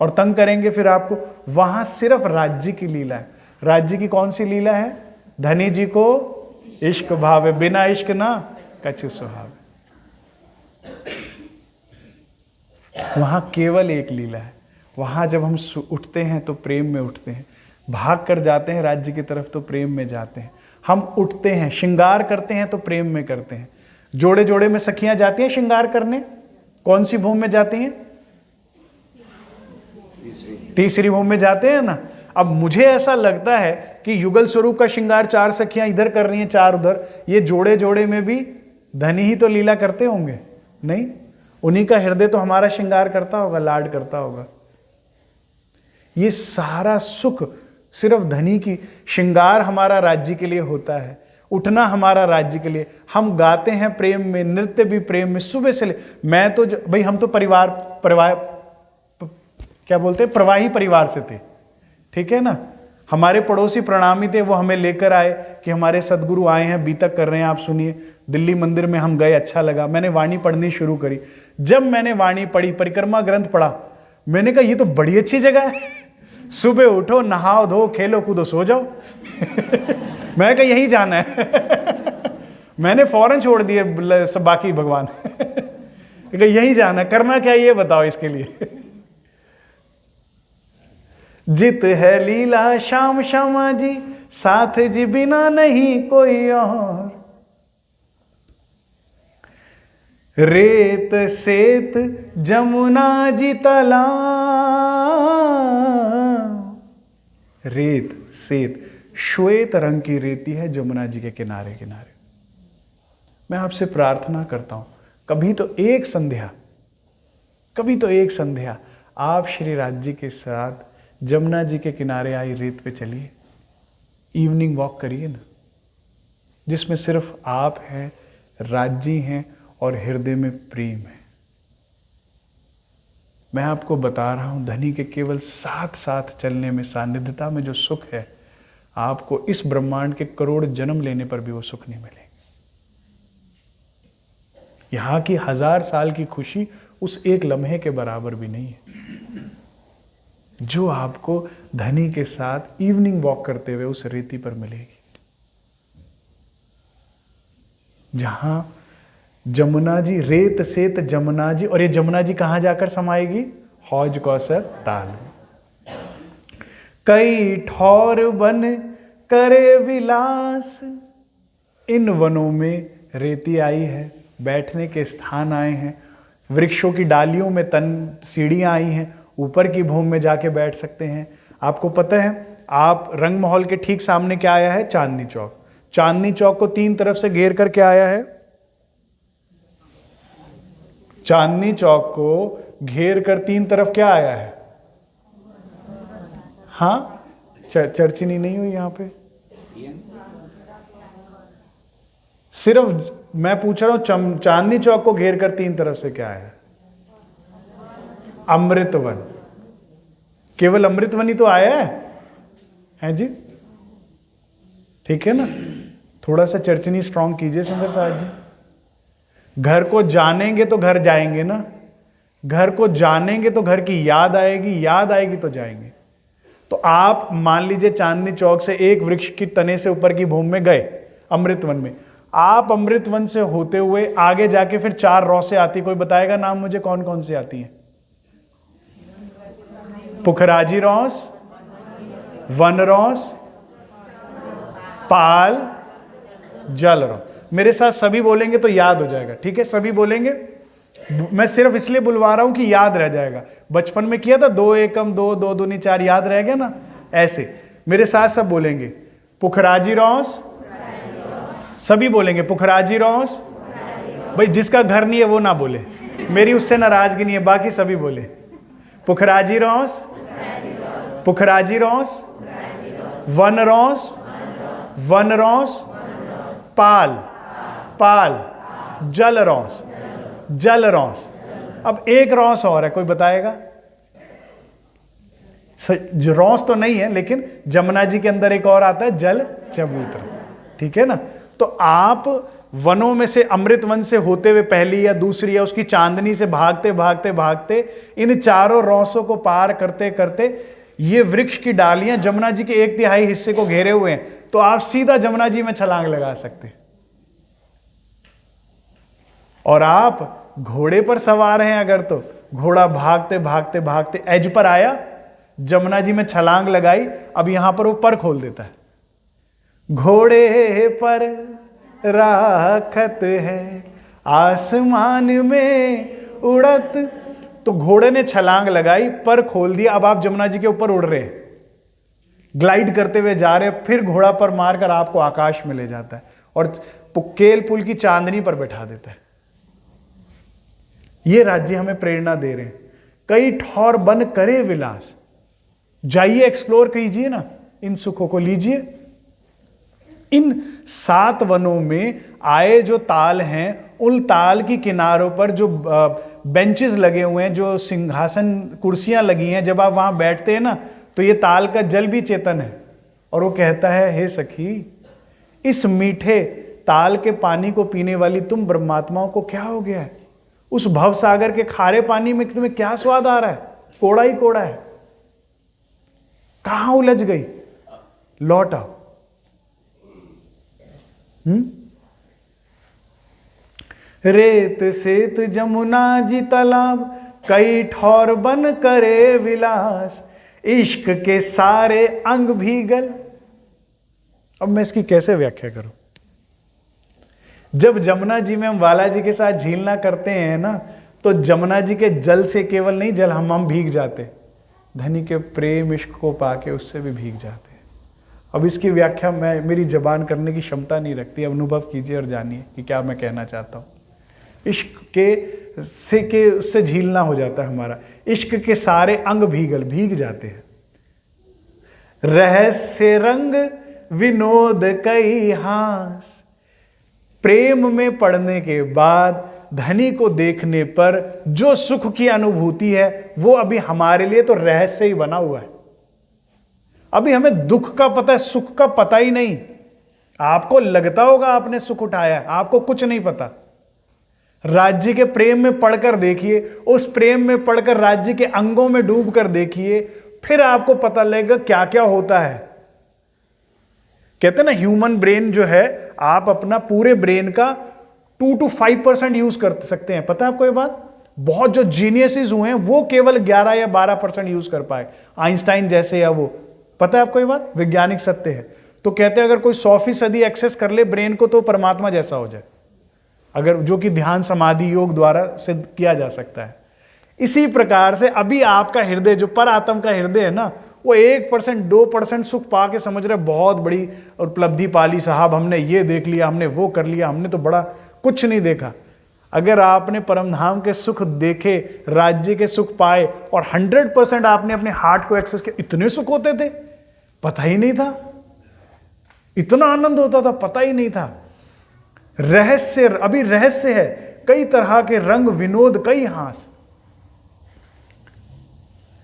A: और तंग करेंगे फिर आपको। वहां सिर्फ राज्य की लीला है। राज्य की कौन सी लीला है? धनी जी को इश्क भावे, बिना इश्क ना कछु सुहावे। वहां केवल एक लीला है। वहां जब हम उठते हैं तो प्रेम में उठते हैं, भाग कर जाते हैं राज्य की तरफ तो प्रेम में जाते हैं। हम उठते हैं, श्रृंगार करते हैं तो प्रेम में करते हैं। जोड़े जोड़े में सखियां जाती हैं श्रृंगार करने, कौन सी भूमि में जाती हैं? तीसरी भूमि में जाते हैं ना। अब मुझे ऐसा लगता है कि युगल स्वरूप का श्रृंगार 4 सखियां इधर कर रही हैं, 4 उधर। ये जोड़े जोड़े में भी धनी ही तो लीला करते होंगे, नहीं? उन्हीं का हृदय तो हमारा श्रृंगार करता होगा, लाड करता होगा। ये सारा सुख सिर्फ धनी की, श्रृंगार हमारा राज्य के लिए होता है। उठना हमारा राज्य के लिए। हम गाते हैं प्रेम में, नृत्य भी प्रेम में, सुबह से मैं तो भाई हम तो क्या बोलते हैं, प्रवाही परिवार से थे, ठीक है ना। हमारे पड़ोसी प्रणामी थे, वो हमें लेकर आए कि हमारे सदगुरु आए हैं, बीतक कर रहे हैं, आप सुनिए। दिल्ली मंदिर में हम गए, अच्छा लगा, मैंने वाणी पढ़नी शुरू करी। जब मैंने वाणी पढ़ी, परिक्रमा ग्रंथ पढ़ा, मैंने कहा ये तो बड़ी अच्छी जगह है, सुबह उठो, नहाओ धो, खेलो कूदो, सो जाओ। मैं कहा यही जाना है। मैंने फौरन छोड़ दिए सब बाकी भगवान। यही जाना, करना क्या ये बताओ इसके लिए। जित है लीला श्याम श्यामा जी, साथ जी बिना नहीं कोई और। रेत सेत जमुना जी तालाब, रेत सेत श्वेत रंग की रेती है जमुना जी के किनारे किनारे। मैं आपसे प्रार्थना करता हूं, कभी तो एक संध्या आप श्री राज जी के साथ जमुना जी के किनारे आई रेत पे चलिए, इवनिंग वॉक करिए ना, जिसमें सिर्फ आप हैं, राज जी हैं और हृदय में प्रेम है। मैं आपको बता रहा हूं, धनी के केवल साथ साथ चलने में, सानिध्यता में जो सुख है, आपको इस ब्रह्मांड के करोड़ जन्म लेने पर भी वो सुख नहीं मिलेगा। यहां की 1000 साल की खुशी उस एक लम्हे के बराबर भी नहीं है जो आपको धनी के साथ इवनिंग वॉक करते हुए उस रेती पर मिलेगी, जहां जमुना जी, रेत सेत जमुना जी। और ये जमुना जी कहां जाकर समाएगी? हौज कौसर ताल में। कई ठौर वन करे विलास, इन वनों में रेती आई है, बैठने के स्थान आए हैं, वृक्षों की डालियों में सीढ़ियां आई हैं, ऊपर की भूमि में जाके बैठ सकते हैं। आपको पता है, आप रंग महल के ठीक सामने क्या आया है? चांदनी चौक। चांदनी चौक को 3 तरफ से घेर कर क्या आया है? चांदनी चौक को घेर कर 3 तरफ क्या आया है? हाँ, चर्चनी नहीं हुई यहां पे। सिर्फ मैं पूछ रहा हूं, चांदनी चौक को घेर कर 3 तरफ से क्या आया है? अमृतवन। केवल अमृतवन ही तो आया है जी, ठीक है ना। थोड़ा सा चर्चनी स्ट्रांग कीजिए सुंदर साहब जी। घर को जानेंगे तो घर जाएंगे ना, घर को जानेंगे तो घर की याद आएगी, याद आएगी तो जाएंगे। तो आप मान लीजिए चांदनी चौक से एक वृक्ष की तने से ऊपर की भूमि में गए, अमृतवन में। आप अमृतवन से होते हुए आगे जाके फिर 4 रौसे आती, कोई बताएगा नाम मुझे कौन कौन सी आती हैं? पुखराजी रौस, वन रौस, पाल, जल रौस। मेरे साथ सभी बोलेंगे तो याद हो जाएगा, ठीक है? सभी बोलेंगे, मैं सिर्फ इसलिए बुलवा रहा हूं कि याद रह जाएगा। बचपन में किया था 2 एकम 2, 2 दूनी 4, याद रह गया ना। ऐसे मेरे साथ सब बोलेंगे, पुखराजी रौस, सभी बोलेंगे पुखराजी रौस। भाई जिसका घर नहीं है वो ना बोले, मेरी उससे नाराजगी नहीं है, बाकी सभी बोले पुखराजी रौस, पुखराजी रौस, वन रौस, वन रौस, पाल, पाल, जल रौस, जल रौस। अब एक रौस और है, कोई बताएगा? रौस तो नहीं है, लेकिन जमुना जी के अंदर एक और आता है, जल चबूतरा, ठीक है ना। तो आप वनों में से, अमृत वन से होते हुए पहली या दूसरी या उसकी चांदनी से भागते भागते भागते इन 4 रौसों को पार करते करते ये वृक्ष की डालियां जमुना जी के 1/3 हिस्से को घेरे हुए हैं, तो आप सीधा जमुना जी में छलांग लगा सकते हैं। और आप घोड़े पर सवार हैं अगर, तो घोड़ा भागते भागते भागते एज पर आया, जमुना जी में छलांग लगाई, अब यहां पर वो पर खोल देता है। घोड़े पर राखत है आसमान में उड़त, तो घोड़े ने छलांग लगाई, पर खोल दिया, अब आप जमुना जी के ऊपर उड़ रहे हैं, ग्लाइड करते हुए जा रहे हैं, फिर घोड़ा पर मारकर आपको आकाश में ले जाता है और केल पुल की चांदनी पर बैठा देता है। ये राज्य हमें प्रेरणा दे रहे हैं। कई ठौर बन करे विलास, जाइए एक्सप्लोर कीजिए ना, इन सुखों को लीजिए। इन 7 वनों में आए जो ताल हैं, उन ताल की किनारों पर जो बेंचेस लगे हुए हैं, जो सिंहासन कुर्सियां लगी हैं, जब आप वहां बैठते हैं ना, तो ये ताल का जल भी चेतन है। और वो कहता है, हे सखी, इस मीठे ताल के पानी को पीने वाली तुम ब्रह्मात्माओं को क्या हो गया है? उस भव सागर के खारे पानी में तुम्हें क्या स्वाद आ रहा है? कोड़ा ही कोड़ा है। कहां उलझ गई? लौट आओ। रेत सेत जमुना जी तालाब, कई ठौर बन करे विलास, इश्क के सारे अंग भीगल। अब मैं इसकी कैसे व्याख्या करूं? जब जमुना जी में हम बालाजी के साथ झीलना करते हैं ना, तो जमुना जी के जल से केवल नहीं, जल हम भीग जाते, धनी के प्रेम इश्क को पाके उससे भी भीग जाते हैं। अब इसकी व्याख्या मेरी जबान करने की क्षमता नहीं रखती। अनुभव कीजिए और जानिए कि क्या मैं कहना चाहता हूं। इश्क के उससे झीलना हो जाता है हमारा। इश्क के सारे अंग भीग जाते हैं। रहस्य रंग विनोद कई हास, प्रेम में पड़ने के बाद धनी को देखने पर जो सुख की अनुभूति है, वो अभी हमारे लिए तो रहस्य ही बना हुआ है। अभी हमें दुख का पता है, सुख का पता ही नहीं। आपको लगता होगा आपने सुख उठाया है, आपको कुछ नहीं पता। राज्य के प्रेम में पढ़कर देखिए, उस प्रेम में पढ़कर राज्य के अंगों में डूबकर देखिए, फिर आपको पता लगेगा क्या क्या होता है। कहते हैं ना, ह्यूमन ब्रेन जो है, आप अपना पूरे ब्रेन का 2 to 5% यूज कर सकते हैं। पता है आपको ये बात? बहुत जो जीनियसेस हुए हैं वो केवल 11 या 12% यूज कर पाए, आइंस्टाइन जैसे, या वो। पता है आपको ये बात? वैज्ञानिक सत्य है। तो कहते हैं अगर कोई 100% एक्सेस कर ले ब्रेन को, तो परमात्मा जैसा हो जाए, अगर जो कि ध्यान समाधि योग द्वारा सिद्ध किया जा सकता है। इसी प्रकार से अभी आपका हृदय, जो पर आत्म का हृदय है ना, वो 1% 2% सुख पा के समझ रहे बहुत बड़ी उपलब्धि पाली साहब, हमने ये देख लिया, हमने वो कर लिया, हमने तो बड़ा कुछ नहीं देखा। अगर आपने परमधाम के सुख देखे, राज्य के सुख पाए, और 100% आपने अपने हार्ट को एक्सेस किया, इतने सुख होते थे, पता ही नहीं था। इतना आनंद होता था, पता ही नहीं था। रहस्य, अभी रहस्य है, कई तरह के रंग विनोद कई हास।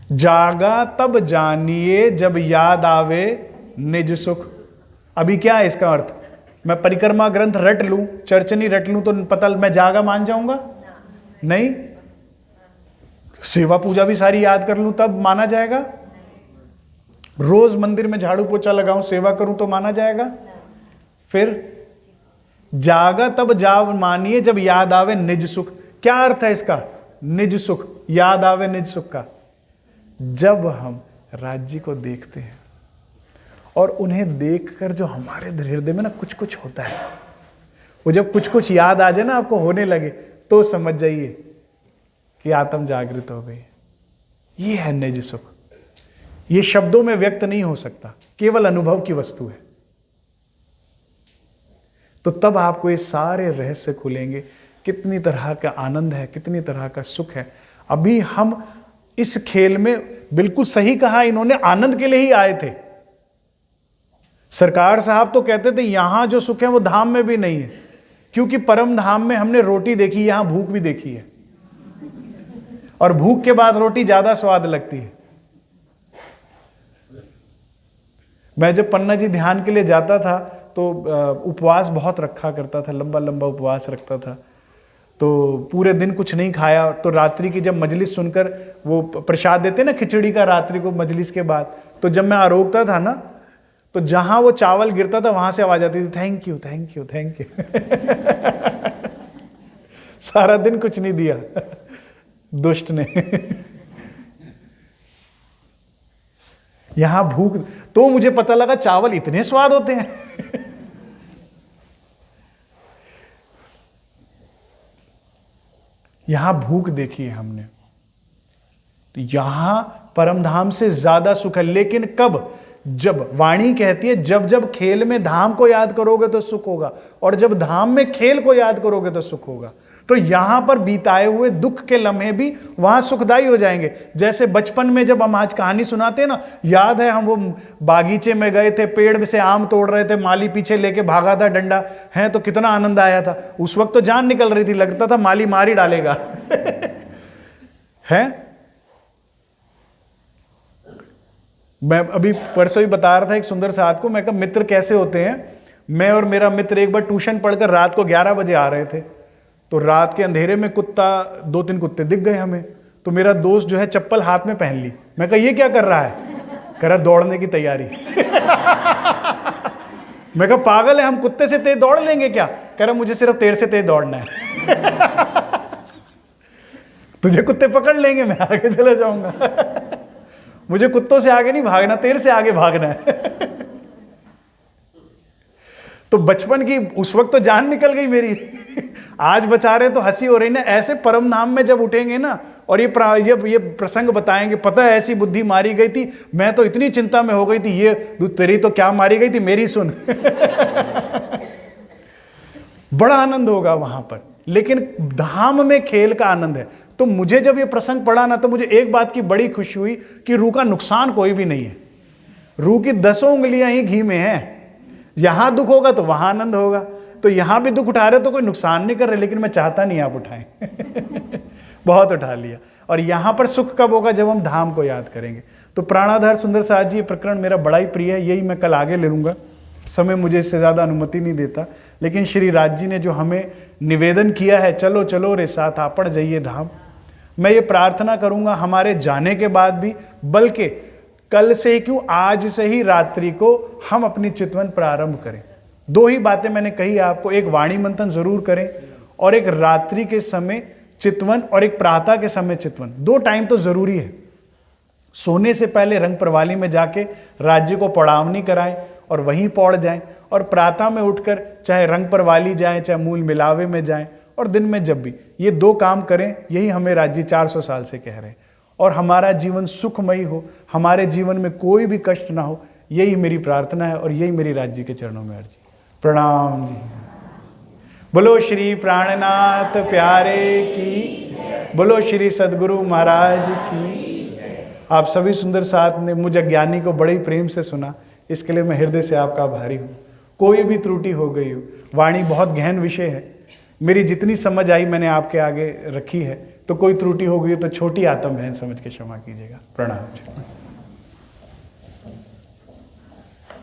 A: जागा तब जानिए जब याद आवे निज सुख। अभी क्या है इसका अर्थ? मैं परिक्रमा ग्रंथ रट लूं, चर्चनी रट लूं, तो पता मैं जागा मान जाऊंगा? नहीं। सेवा पूजा भी सारी याद कर लूं तब माना जाएगा? रोज मंदिर में झाड़ू पोछा लगाऊं, सेवा करूं तो माना जाएगा? फिर जागा तब जाव मानिए जब याद आवे निज सुख। क्या अर्थ है इसका? निज सुख, याद आवे निज सुख का। जब हम राज्य को देखते हैं और उन्हें देखकर जो हमारे हृदय में ना कुछ कुछ होता है, वो जब कुछ कुछ याद आ जाए ना, आपको होने लगे, तो समझ जाइए कि आत्म जागृत हो गई। ये है निज सुख। ये शब्दों में व्यक्त नहीं हो सकता, केवल अनुभव की वस्तु है। तो तब आपको ये सारे रहस्य खुलेंगे, कितनी तरह का आनंद है, कितनी तरह का सुख है। अभी हम इस खेल में, बिल्कुल सही कहा इन्होंने, आनंद के लिए ही आए थे। सरकार साहब तो कहते थे यहां जो सुख है वो धाम में भी नहीं है, क्योंकि परम धाम में हमने रोटी देखी, यहां भूख भी देखी है, और भूख के बाद रोटी ज्यादा स्वाद लगती है। मैं जब पन्ना जी ध्यान के लिए जाता था तो उपवास बहुत रखा करता था, लंबा लंबा उपवास रखता था। तो पूरे दिन कुछ नहीं खाया, तो रात्रि की जब मजलिस सुनकर, वो प्रसाद देते ना खिचड़ी का रात्रि को मजलिस के बाद, तो जब मैं आरोगता था ना, तो जहां वो चावल गिरता था वहां से आवाज आती थी, thank you thank you thank you. सारा दिन कुछ नहीं दिया दुष्ट ने। यहां भूख, तो मुझे पता लगा चावल इतने स्वाद होते हैं। यहां भूख देखी है हमने, तो यहां परमधाम से ज्यादा सुख है। लेकिन कब? जब वाणी कहती है जब जब खेल में धाम को याद करोगे तो सुख होगा, और जब धाम में खेल को याद करोगे तो सुख होगा। तो यहां पर बिताए हुए दुख के लम्हे भी वहां सुखदायी हो जाएंगे। जैसे बचपन में जब हम आज कहानी सुनाते हैं ना, याद है हम वो बागीचे में गए थे, पेड़ से आम तोड़ रहे थे, माली पीछे लेके भागा था डंडा, है तो कितना आनंद आया था। उस वक्त तो जान निकल रही थी, लगता था माली मार ही डालेगा है। मैं अभी परसों ही बता रहा था एक सुंदर साथ को, मैं कहा मित्र कैसे होते हैं। मैं और मेरा मित्र एक बार ट्यूशन पढ़कर रात को 11 बजे आ रहे थे, तो रात के अंधेरे में कुत्ता, 2-3 कुत्ते दिख गए हमें। तो मेरा दोस्त जो है चप्पल हाथ में पहन ली। मैं कहा ये क्या कर रहा है? कह रहा दौड़ने की तैयारी मैं कहा पागल है, हम कुत्ते से तेज दौड़ लेंगे क्या? कह रहा मुझे सिर्फ तेरे से तेज दौड़ना है तुझे कुत्ते पकड़ लेंगे, मैं आगे चला जाऊंगा मुझे कुत्तों से आगे नहीं भागना, तेरे से आगे भागना है तो बचपन की उस वक्त तो जान निकल गई मेरी आज बचा रहे तो हंसी हो रही ना। ऐसे परम धाम में जब उठेंगे ना और ये प्रसंग बताएंगे, पता है ऐसी बुद्धि मारी गई थी, मैं तो इतनी चिंता में हो गई थी, ये तेरी तो क्या मारी गई थी, मेरी सुन बड़ा आनंद होगा वहां पर। लेकिन धाम में खेल का आनंद है। तो मुझे जब ये प्रसंग पढ़ा ना, तो मुझे एक बात की बड़ी खुशी हुई कि रूह का नुकसान कोई भी नहीं है। रूह की 10 उंगलियां ही घी में है। यहां दुख होगा तो वहां आनंद होगा। तो यहां भी दुख उठा रहे तो कोई नुकसान नहीं कर रहे, लेकिन मैं चाहता नहीं आप उठाएं बहुत उठा लिया। और यहां पर सुख कब होगा? जब हम धाम को याद करेंगे। तो प्राणाधार सुंदर साथ जी, ये प्रकरण मेरा बड़ा ही प्रिय है, यही मैं कल आगे ले लूंगा, समय मुझे इससे ज्यादा अनुमति नहीं देता। लेकिन श्री राज जी ने जो हमें निवेदन किया है, चलो चलो रे साथ आपड़ जाइए धाम, मैं ये प्रार्थना करूंगा हमारे जाने के बाद भी, बल्कि कल से क्यों आज से ही रात्रि को हम अपनी चितवन प्रारंभ करें। 2 ही बातें मैंने कही आपको, एक वाणी मंथन जरूर करें और एक रात्रि के समय चितवन और एक प्रातः के समय चितवन। 2 टाइम तो जरूरी है। सोने से पहले रंग प्रवाली में जाके राज्य को पौड़ावनी कराएं और वहीं पौड़ जाएं, और प्रातः में उठकर चाहे रंग प्रवाली जाएं चाहे मूल मिलावे में जाएं, और दिन में जब भी ये 2 काम करें, यही हमें राज्य 400 साल से कह रहे हैं। और हमारा जीवन सुखमयी हो, हमारे जीवन में कोई भी कष्ट ना हो, यही मेरी प्रार्थना है और यही मेरी राज्य के चरणों में अर्जी। प्रणाम जी। बोलो श्री प्राणनाथ प्यारे की, बोलो श्री सदगुरु महाराज की। आप सभी सुंदर साथ ने मुझ अज्ञानी को बड़े प्रेम से सुना, इसके लिए मैं हृदय से आपका आभारी हूँ। कोई भी त्रुटि हो गई हो, वाणी बहुत गहन विषय है, मेरी जितनी समझ आई मैंने आपके आगे रखी है, तो कोई त्रुटि हो गई तो छोटी आत्म बहन समझ के क्षमा कीजिएगा। प्रणाम।